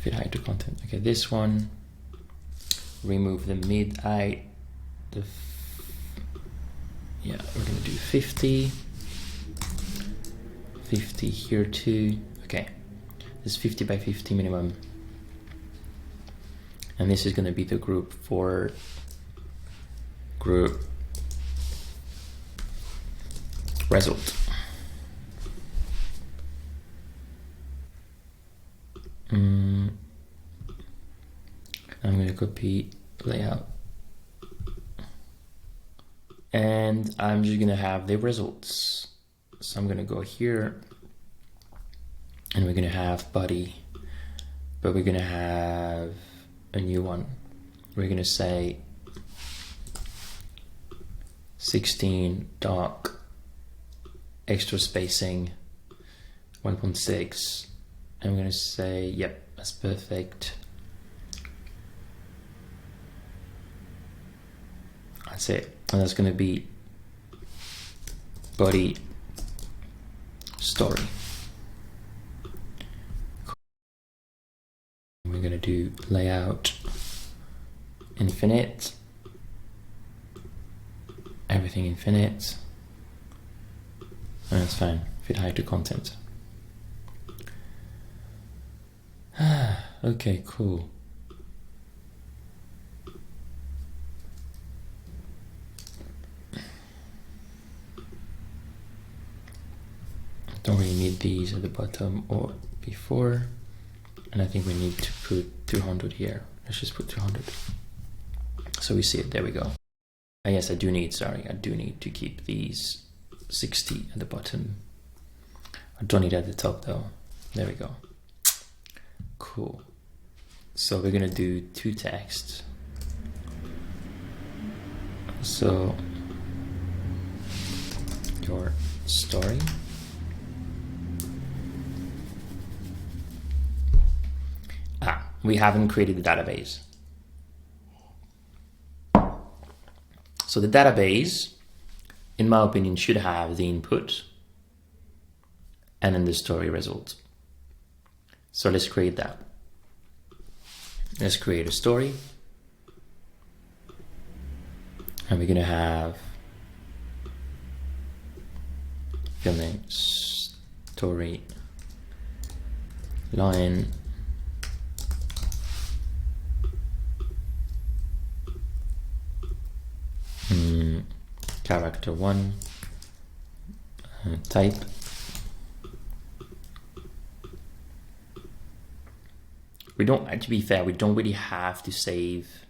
Fit height to content. Okay, this one. Remove the mid height. Yeah, we're gonna do 50. 50 here too. Okay, this is 50 by 50 minimum. And this is going to be the group for group result. I'm going to copy layout. And I'm just going to have the results. So I'm going to go here. And we're going to have body, but we're going to have a new one. We're going to say 16 dark, extra spacing 1.6. I'm going to say, yep, that's perfect. That's it. And that's going to be body story. We're going to do layout infinite, everything infinite, and that's fine. Fit height to content. Okay, cool. Don't really need these at the bottom or before. And I think we need to put 200 here. Let's just put 200. So we see it, there we go. And yes, I do need to keep these 60 at the bottom. I don't need it at the top though. There we go. Cool. So we're gonna do two texts. So your story. We haven't created the database. So the database, in my opinion, should have the input and then the story result. So let's create that. Let's create a story. And we're going to have field name, story, line, character 1, type, we don't, to be fair, we don't really have to save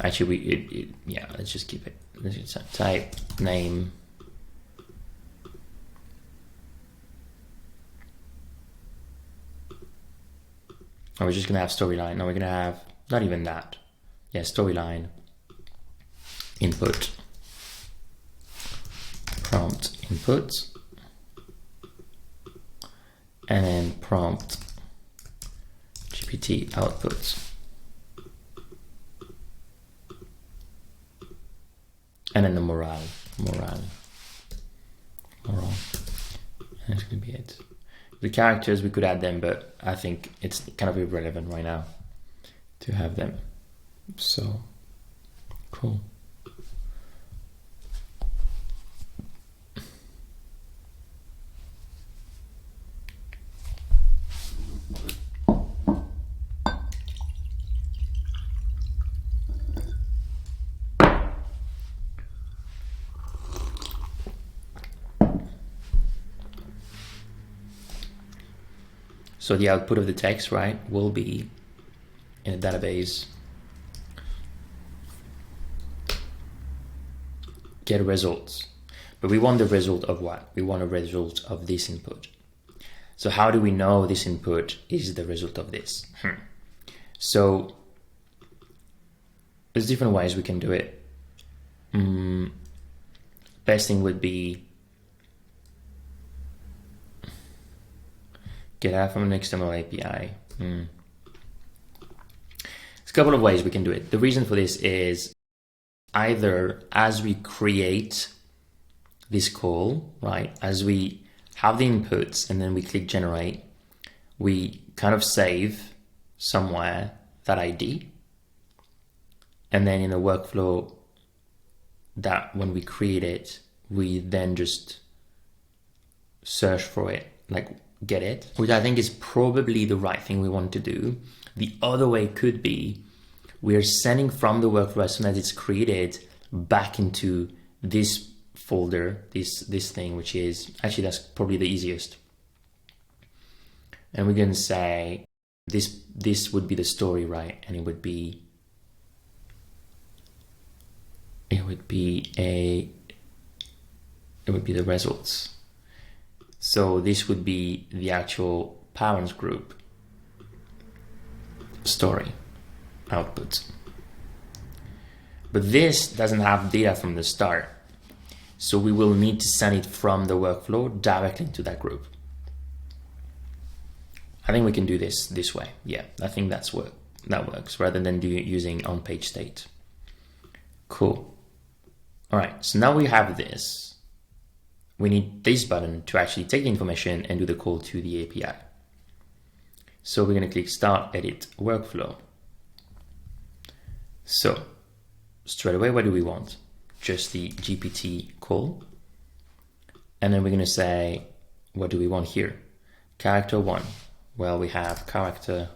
Actually, yeah, let's just keep it. Let's just type name. And we're just gonna have storyline. Now we're gonna have not even that. Yeah, storyline. Input. Prompt input. And then prompt GPT output. And then the moral. And that's gonna be it. The characters, we could add them, but I think it's kind of irrelevant right now to have them. So, cool. So the output of the text, right, will be in a database, get results. But we want the result of what? We want a result of this input. So how do we know this input is the result of this? So there's different ways we can do it. Best thing would be get out from an external API. There's a couple of ways we can do it. The reason for this is either as we create this call, right, as we have the inputs and then we click generate, we kind of save somewhere that ID. And then in the workflow that when we create it, we then just search for it, like get it, which I think is probably the right thing we want to do. The other way could be we're sending from the workflow as soon as it's created back into this folder, this thing, which is actually, that's probably the easiest. And we're going to say this would be the story, right? And it would be the results. So this would be the actual parents group story output. But this doesn't have data from the start. So we will need to send it from the workflow directly to that group. I think we can do this way. Yeah, I think that works rather than using on-page state. Cool. All right, so now we have this. We need this button to actually take the information and do the call to the API. So we're going to click Start Edit Workflow. So straight away, what do we want? Just the GPT call. And then we're going to say, what do we want here? Character 1. Well, we have character,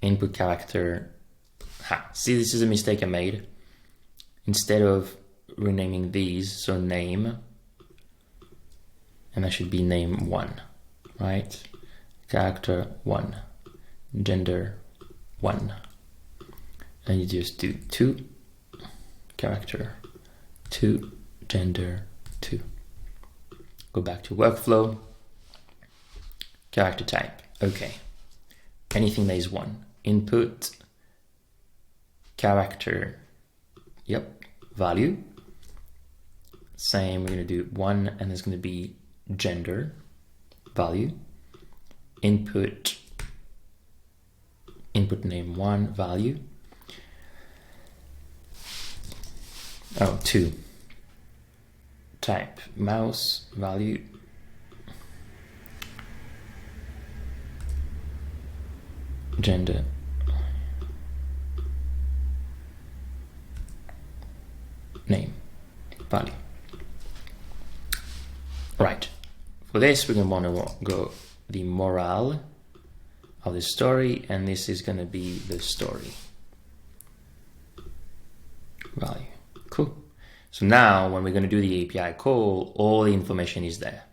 input character. See, this is a mistake I made. Instead of renaming these, so name, and that should be name 1, right? Character 1, gender 1. And you just do 2, character 2, gender 2. Go back to workflow, character type. Okay. Anything that is 1. Input, character, yep, value. Same, we're going to do 1, and there's going to be gender, value. Input name 1, value. 2. Type mouse, value. Gender. Name, value. Right. For this, we're going to want to go the morale of the story, and this is going to be the story value. Cool. So now when we're going to do the API call, all the information is there.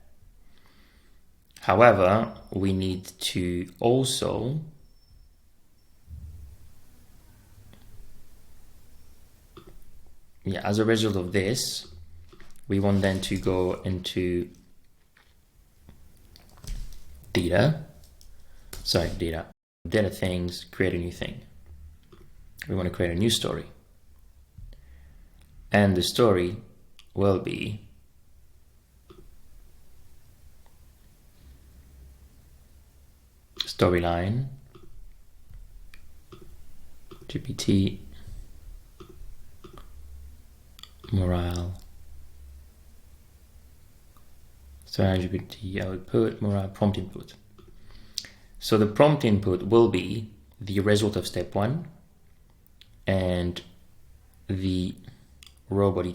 However, we need to also yeah, as a result of this, we want then to go into data things, create a new thing. We want to create a new story. And the story will be storyline GPT morale, storyline GPT output, morale, prompt input. So the prompt input will be the result of step 1 and the robot.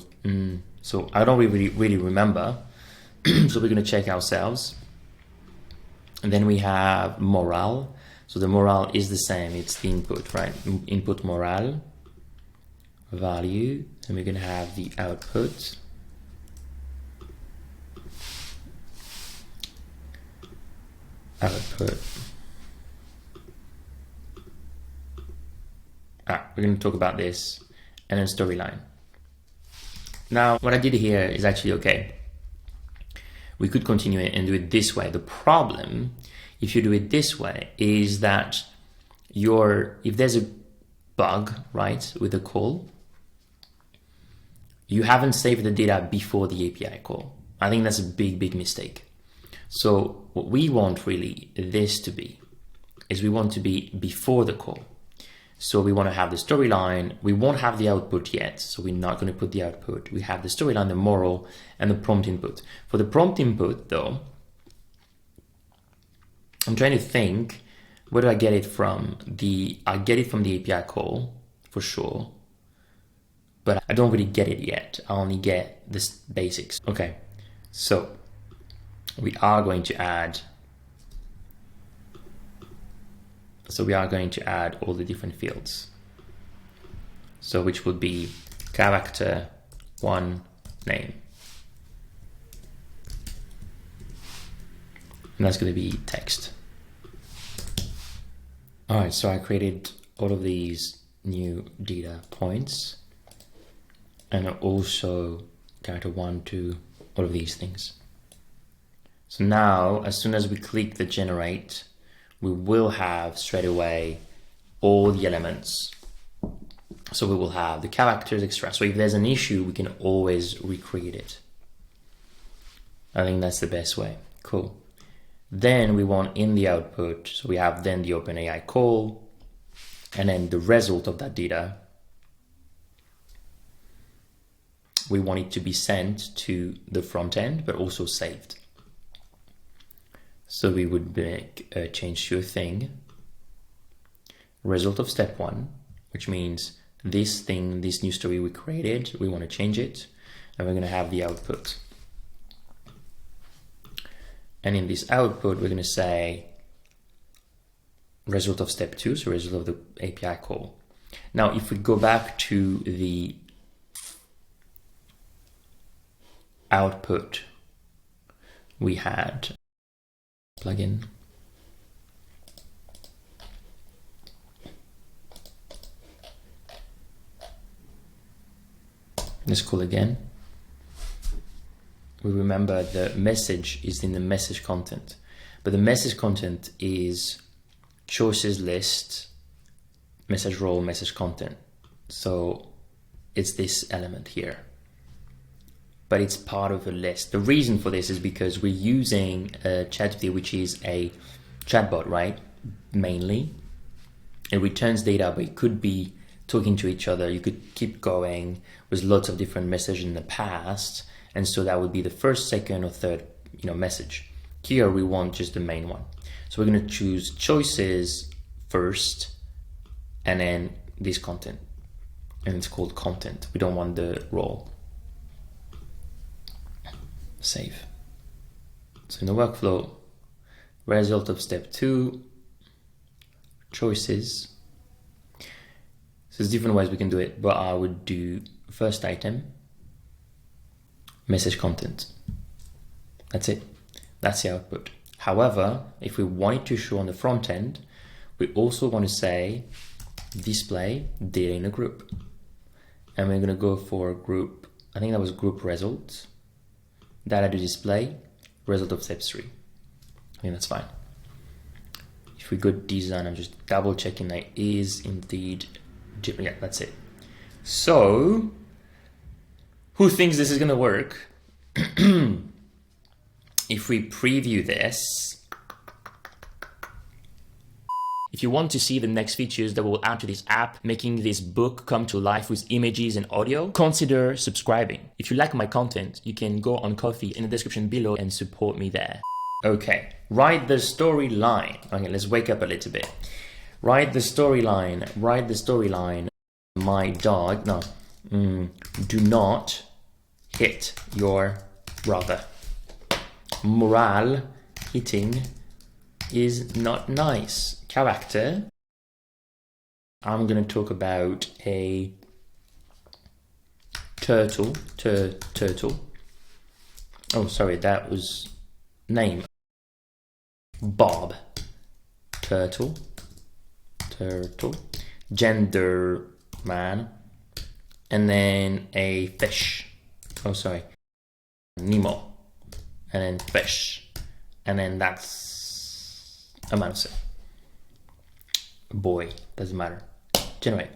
So I don't really remember. So we're going to check ourselves. And then we have morale. So the morale is the same. It's the input, right? Input morale value. And we're going to have the output. We're going to talk about this, and then storyline. Now, what I did here is actually okay. We could continue it and do it this way. The problem, if you do it this way, is that if there's a bug, right, with the call, you haven't saved the data before the API call. I think that's a big mistake. So what we want really this to be is we want to be before the call. So we want to have the storyline. We won't have the output yet, so we're not going to put the output. We have the storyline, the moral, and the prompt input. For the prompt input, though, I'm trying to think, where do I get it from? I get it from the API call, for sure, but I don't really get it yet. I only get the basics. Okay, so we are going to add all the different fields. So which would be character 1 name. And that's going to be text. All right, so I created all of these new data points and also character 1, 2, all of these things. So now, as soon as we click the generate, we will have straight away all the elements. So we will have the characters extra. So if there's an issue, we can always recreate it. I think that's the best way. Cool. Then we want in the output, so we have then the OpenAI call, and then the result of that data. We want it to be sent to the front end, but also saved. So we would make a change to a thing, result of step 1, which means this thing, this new story we created, we want to change it, and we're going to have the output. And in this output, we're going to say result of step 2, so result of the API call. Now, if we go back to the output we had, plugin. Let's call again. We remember the message is in the message content, but the message content is choices list, message role, message content. So it's this element here, but it's part of a list. The reason for this is because we're using ChatGPT, which is a chatbot, right? Mainly. It returns data, but it could be talking to each other. You could keep going with lots of different messages in the past. And so that would be the first, second, or third, message. Here we want just the main one. So we're going to choose choices first, and then this content. And it's called content. We don't want the role. Save. So in the workflow, result of step 2, choices. So there's different ways we can do it, but I would do first item, message content. That's it. That's the output. However, if we want it to show on the front end, we also want to say display data in a group. and we're gonna go for group, I think that was group results, data to display, result of step 3. I think that's fine. If we go to design, I'm just double checking that is indeed, yeah, that's it. So, who thinks this is gonna work? If we preview this, if you want to see the next features that will add to this app, making this book come to life with images and audio, consider subscribing. If you like my content, you can go on Ko-fi in the description below and support me there. Okay, write the storyline. Okay, let's wake up a little bit. Write the storyline. My dog, no, do not hit your brother. Morale, hitting is not nice. Character, I'm gonna talk about a turtle. Oh, sorry, that was name. Bob. Turtle. Gender, man. And then a fish. Oh, sorry. Nemo. And then fish. And then that's a mouse. Boy, doesn't matter. Generate.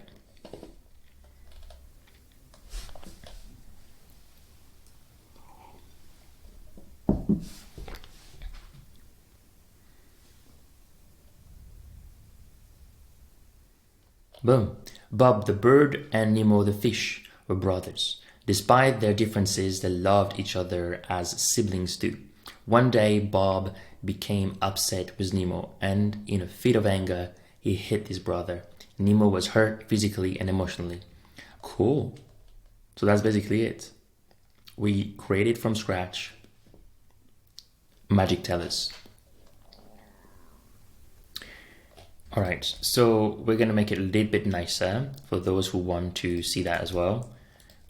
Boom. Bob the bird and Nemo the fish were brothers. Despite their differences, they loved each other as siblings do. One day, Bob became upset with Nemo, and in a fit of anger, he hit his brother. Nemo was hurt physically and emotionally. Cool. So that's basically it. We created from scratch magic tellers. All right, so we're gonna make it a little bit nicer for those who want to see that as well.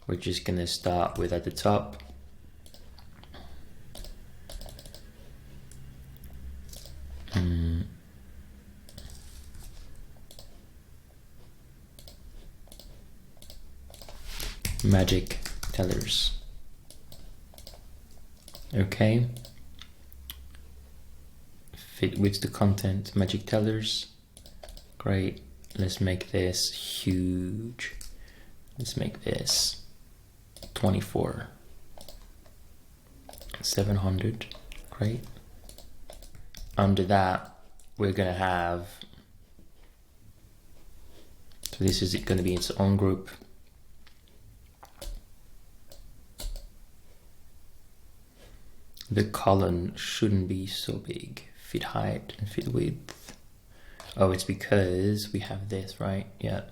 We're just gonna start with at the top. Magic tellers. Okay. Fit with the content, magic tellers. Great. Let's make this huge. Let's make this 24,700. Great. Under that, we're gonna have, so this is gonna be its own group. The column shouldn't be so big. Fit height and fit width. Oh, it's because we have this, right? Yeah.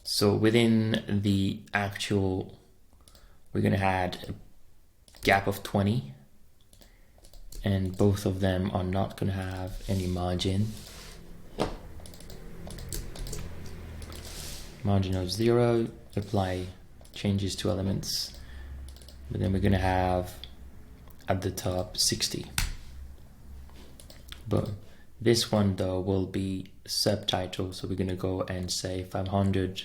So within the actual, we're gonna add a gap of 20, and both of them are not gonna have any margin. Margin of 0, apply changes to elements. But then we're gonna have at the top 60. Boom. This one though will be subtitle, so we're gonna go and say 500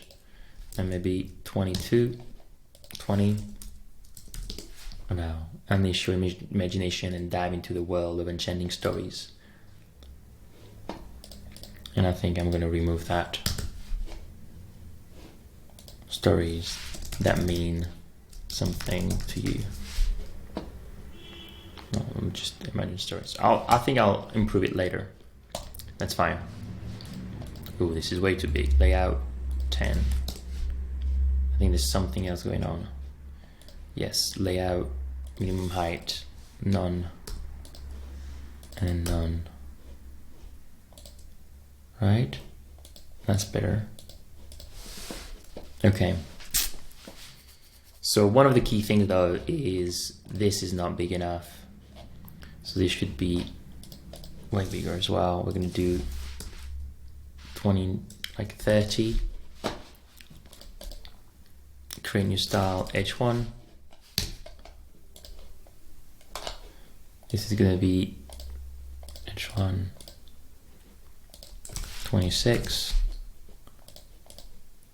and maybe 22, 20. Oh no, unleash your imagination and dive into the world of enchanting stories. And I think I'm gonna remove that. Stories that mean something to you. No, just imagine stories. I think I'll improve it later. That's fine. Ooh, this is way too big. Layout 10. I think there's something else going on. Yes, layout, minimum height, none, and none. Right? That's better. Okay. So one of the key things though is this is not big enough. So this should be way bigger as well. We're gonna do 20, like 30. Create new style, H1. This is gonna be H1, 26.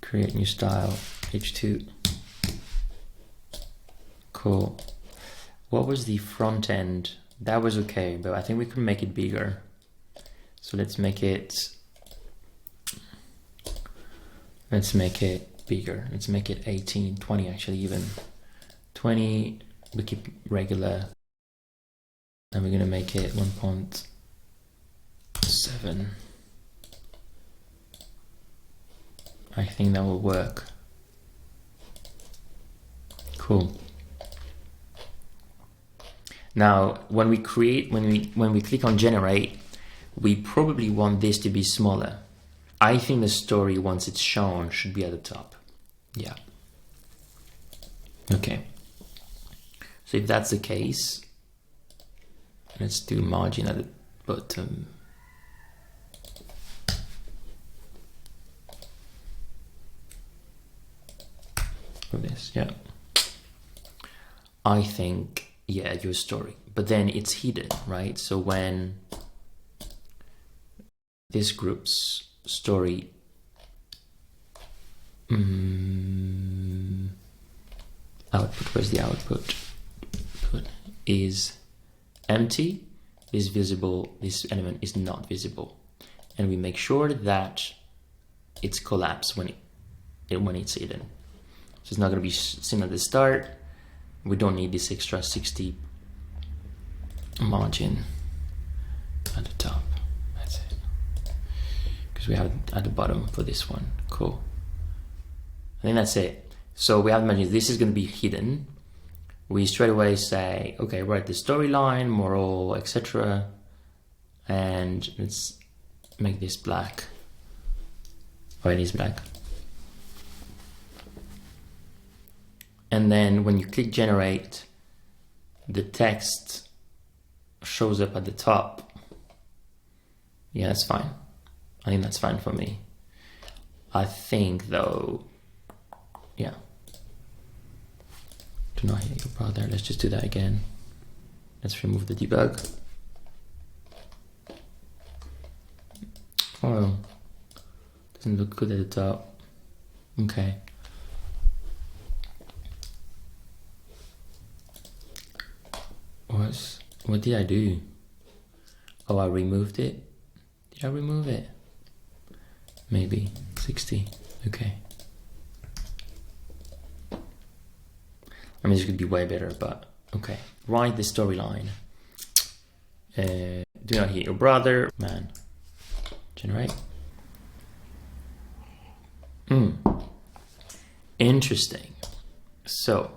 Create new style, H2. Cool. What was the front end? That was okay, but I think we could make it bigger. So let's make it bigger. Let's make it 18, 20 actually, even 20. We keep regular, and we're gonna make it 1.7. I think that will work. Cool. Now, when we click on generate, we probably want this to be smaller. I think the story, once it's shown, should be at the top. Yeah. Okay. So if that's the case, let's do margin at the bottom. For this, yeah. I think, yeah, your story, but then it's hidden, right? So when this group's story output, where's the output? Is empty, is visible, this element is not visible, and we make sure that it's collapsed when it's hidden. So it's not going to be seen at the start. We don't need this extra 60 margin at the top. That's it. Because we have it at the bottom for this one. Cool. I think that's it. So we have to imagine this is going to be hidden. We straight away say, okay, write the storyline, moral, etc. And let's make this black. Oh, it is black. And then when you click generate, the text shows up at the top. Yeah, that's fine. I think that's fine for me. I think though, yeah. Do not hit your brother. Let's just do that again. Let's remove the debug. Oh, doesn't look good at the top. Okay. What did I do? Oh, I removed it. Did I remove it? Maybe 60. Okay. I mean, this could be way better, but okay. Write the storyline. Do not hit your brother. Man. Generate. Interesting. So,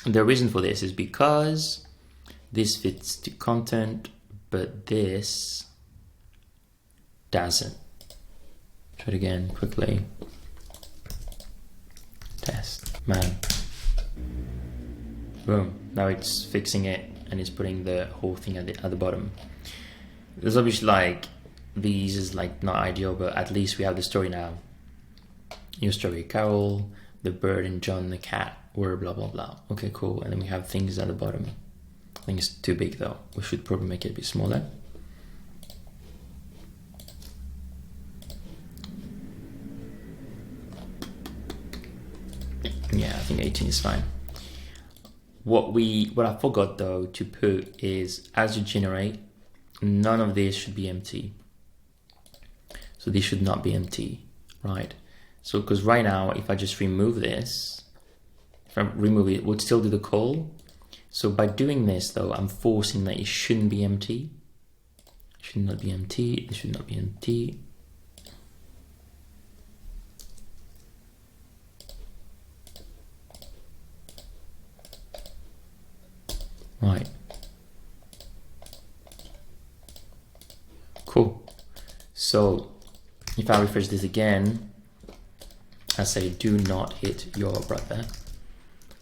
the reason for this is because this fits the content, but this doesn't. Try it again quickly. Test. Man. Boom. Now it's fixing it and it's putting the whole thing at the bottom. There's obviously like, these is like not ideal, but at least we have the story now. Your story, Carol, the bird, and John the cat were blah blah blah. Okay, cool. And then we have things at the bottom. I think it's too big though. We should probably make it a bit smaller. Yeah, I think 18 is fine. What I forgot though to put is, as you generate, none of this should be empty. So this should not be empty, right? So because right now, if I just remove this, if I remove it, it would still do the call. So by doing this though, I'm forcing that it shouldn't be empty. It should not be empty. It should not be empty. Right. Cool. So if I refresh this again, I say do not hit your brother.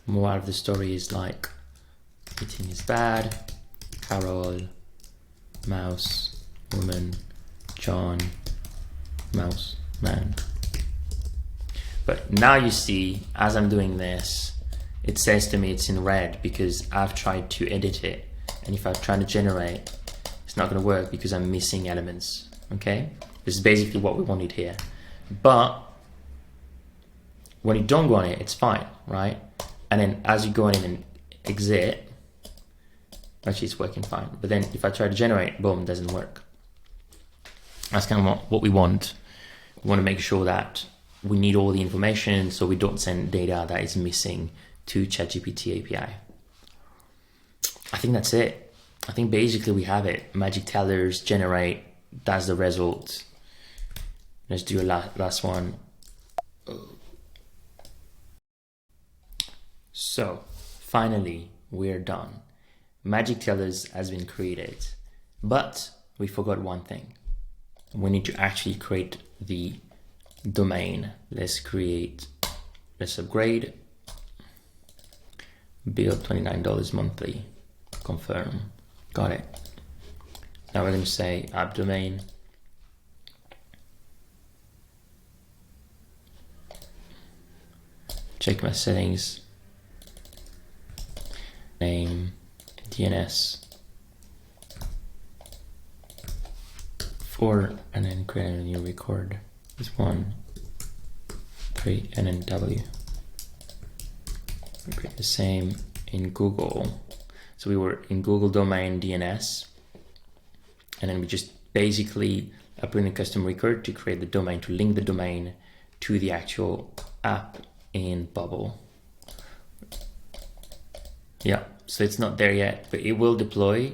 More out of the story is like, eating is bad, Carol, mouse, woman, John, mouse, man. But now you see, as I'm doing this, it says to me it's in red because I've tried to edit it. And if I'm trying to generate, it's not going to work because I'm missing elements. Okay? This is basically what we wanted here. But When you don't go on it, it's fine, right? And then as you go in and exit, actually it's working fine. But then if I try to generate, boom, it doesn't work. That's kind of what we want. We want to make sure that we need all the information so we don't send data that is missing to ChatGPT API. I think that's it. I think basically we have it. Magic tellers, generate, that's the result. Let's do a last one. So finally, we're done. Magic tellers has been created, but we forgot one thing. We need to actually create the domain. Let's upgrade. Bill $29 monthly. Confirm. Got it. Now we're going to say app domain. Check my settings. Name, DNS. 4, and then create a new record. This 1, 3, and then W. We create the same in Google. So we were in Google domain DNS, and then we just basically put in a custom record to create the domain, to link the domain to the actual app in Bubble. Yeah, so it's not there yet, but it will deploy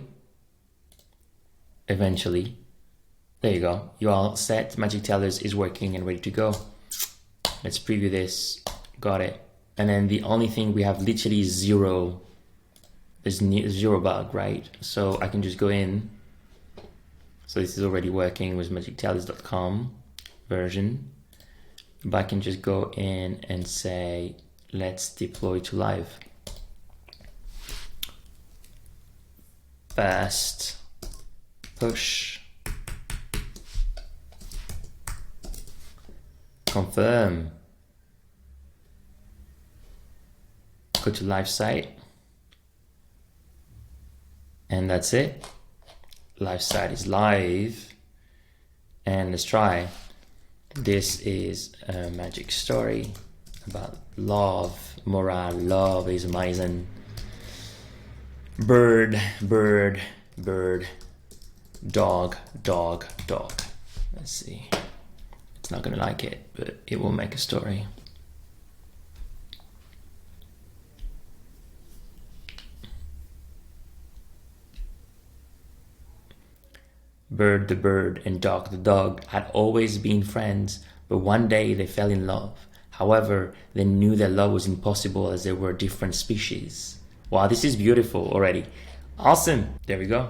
eventually. There you go. You're all set. Magic Tellers is working and ready to go. Let's preview this. Got it. And then the only thing we have literally zero, there's zero bug, right? So I can just go in. So this is already working with magictellers.com version. But I can just go in and say, let's deploy to live. Fast push. Confirm. Go to live site. And that's it. Live site is live. And let's try. This is a magic story about love, morale. Love is amazing. Bird, bird, bird. Dog, dog, dog. Let's see. It's not gonna like it, but it will make a story. Bird the bird and dog the dog had always been friends, but one day they fell in love. However, they knew that love was impossible as they were different species. Wow, this is beautiful already. Awesome. There we go.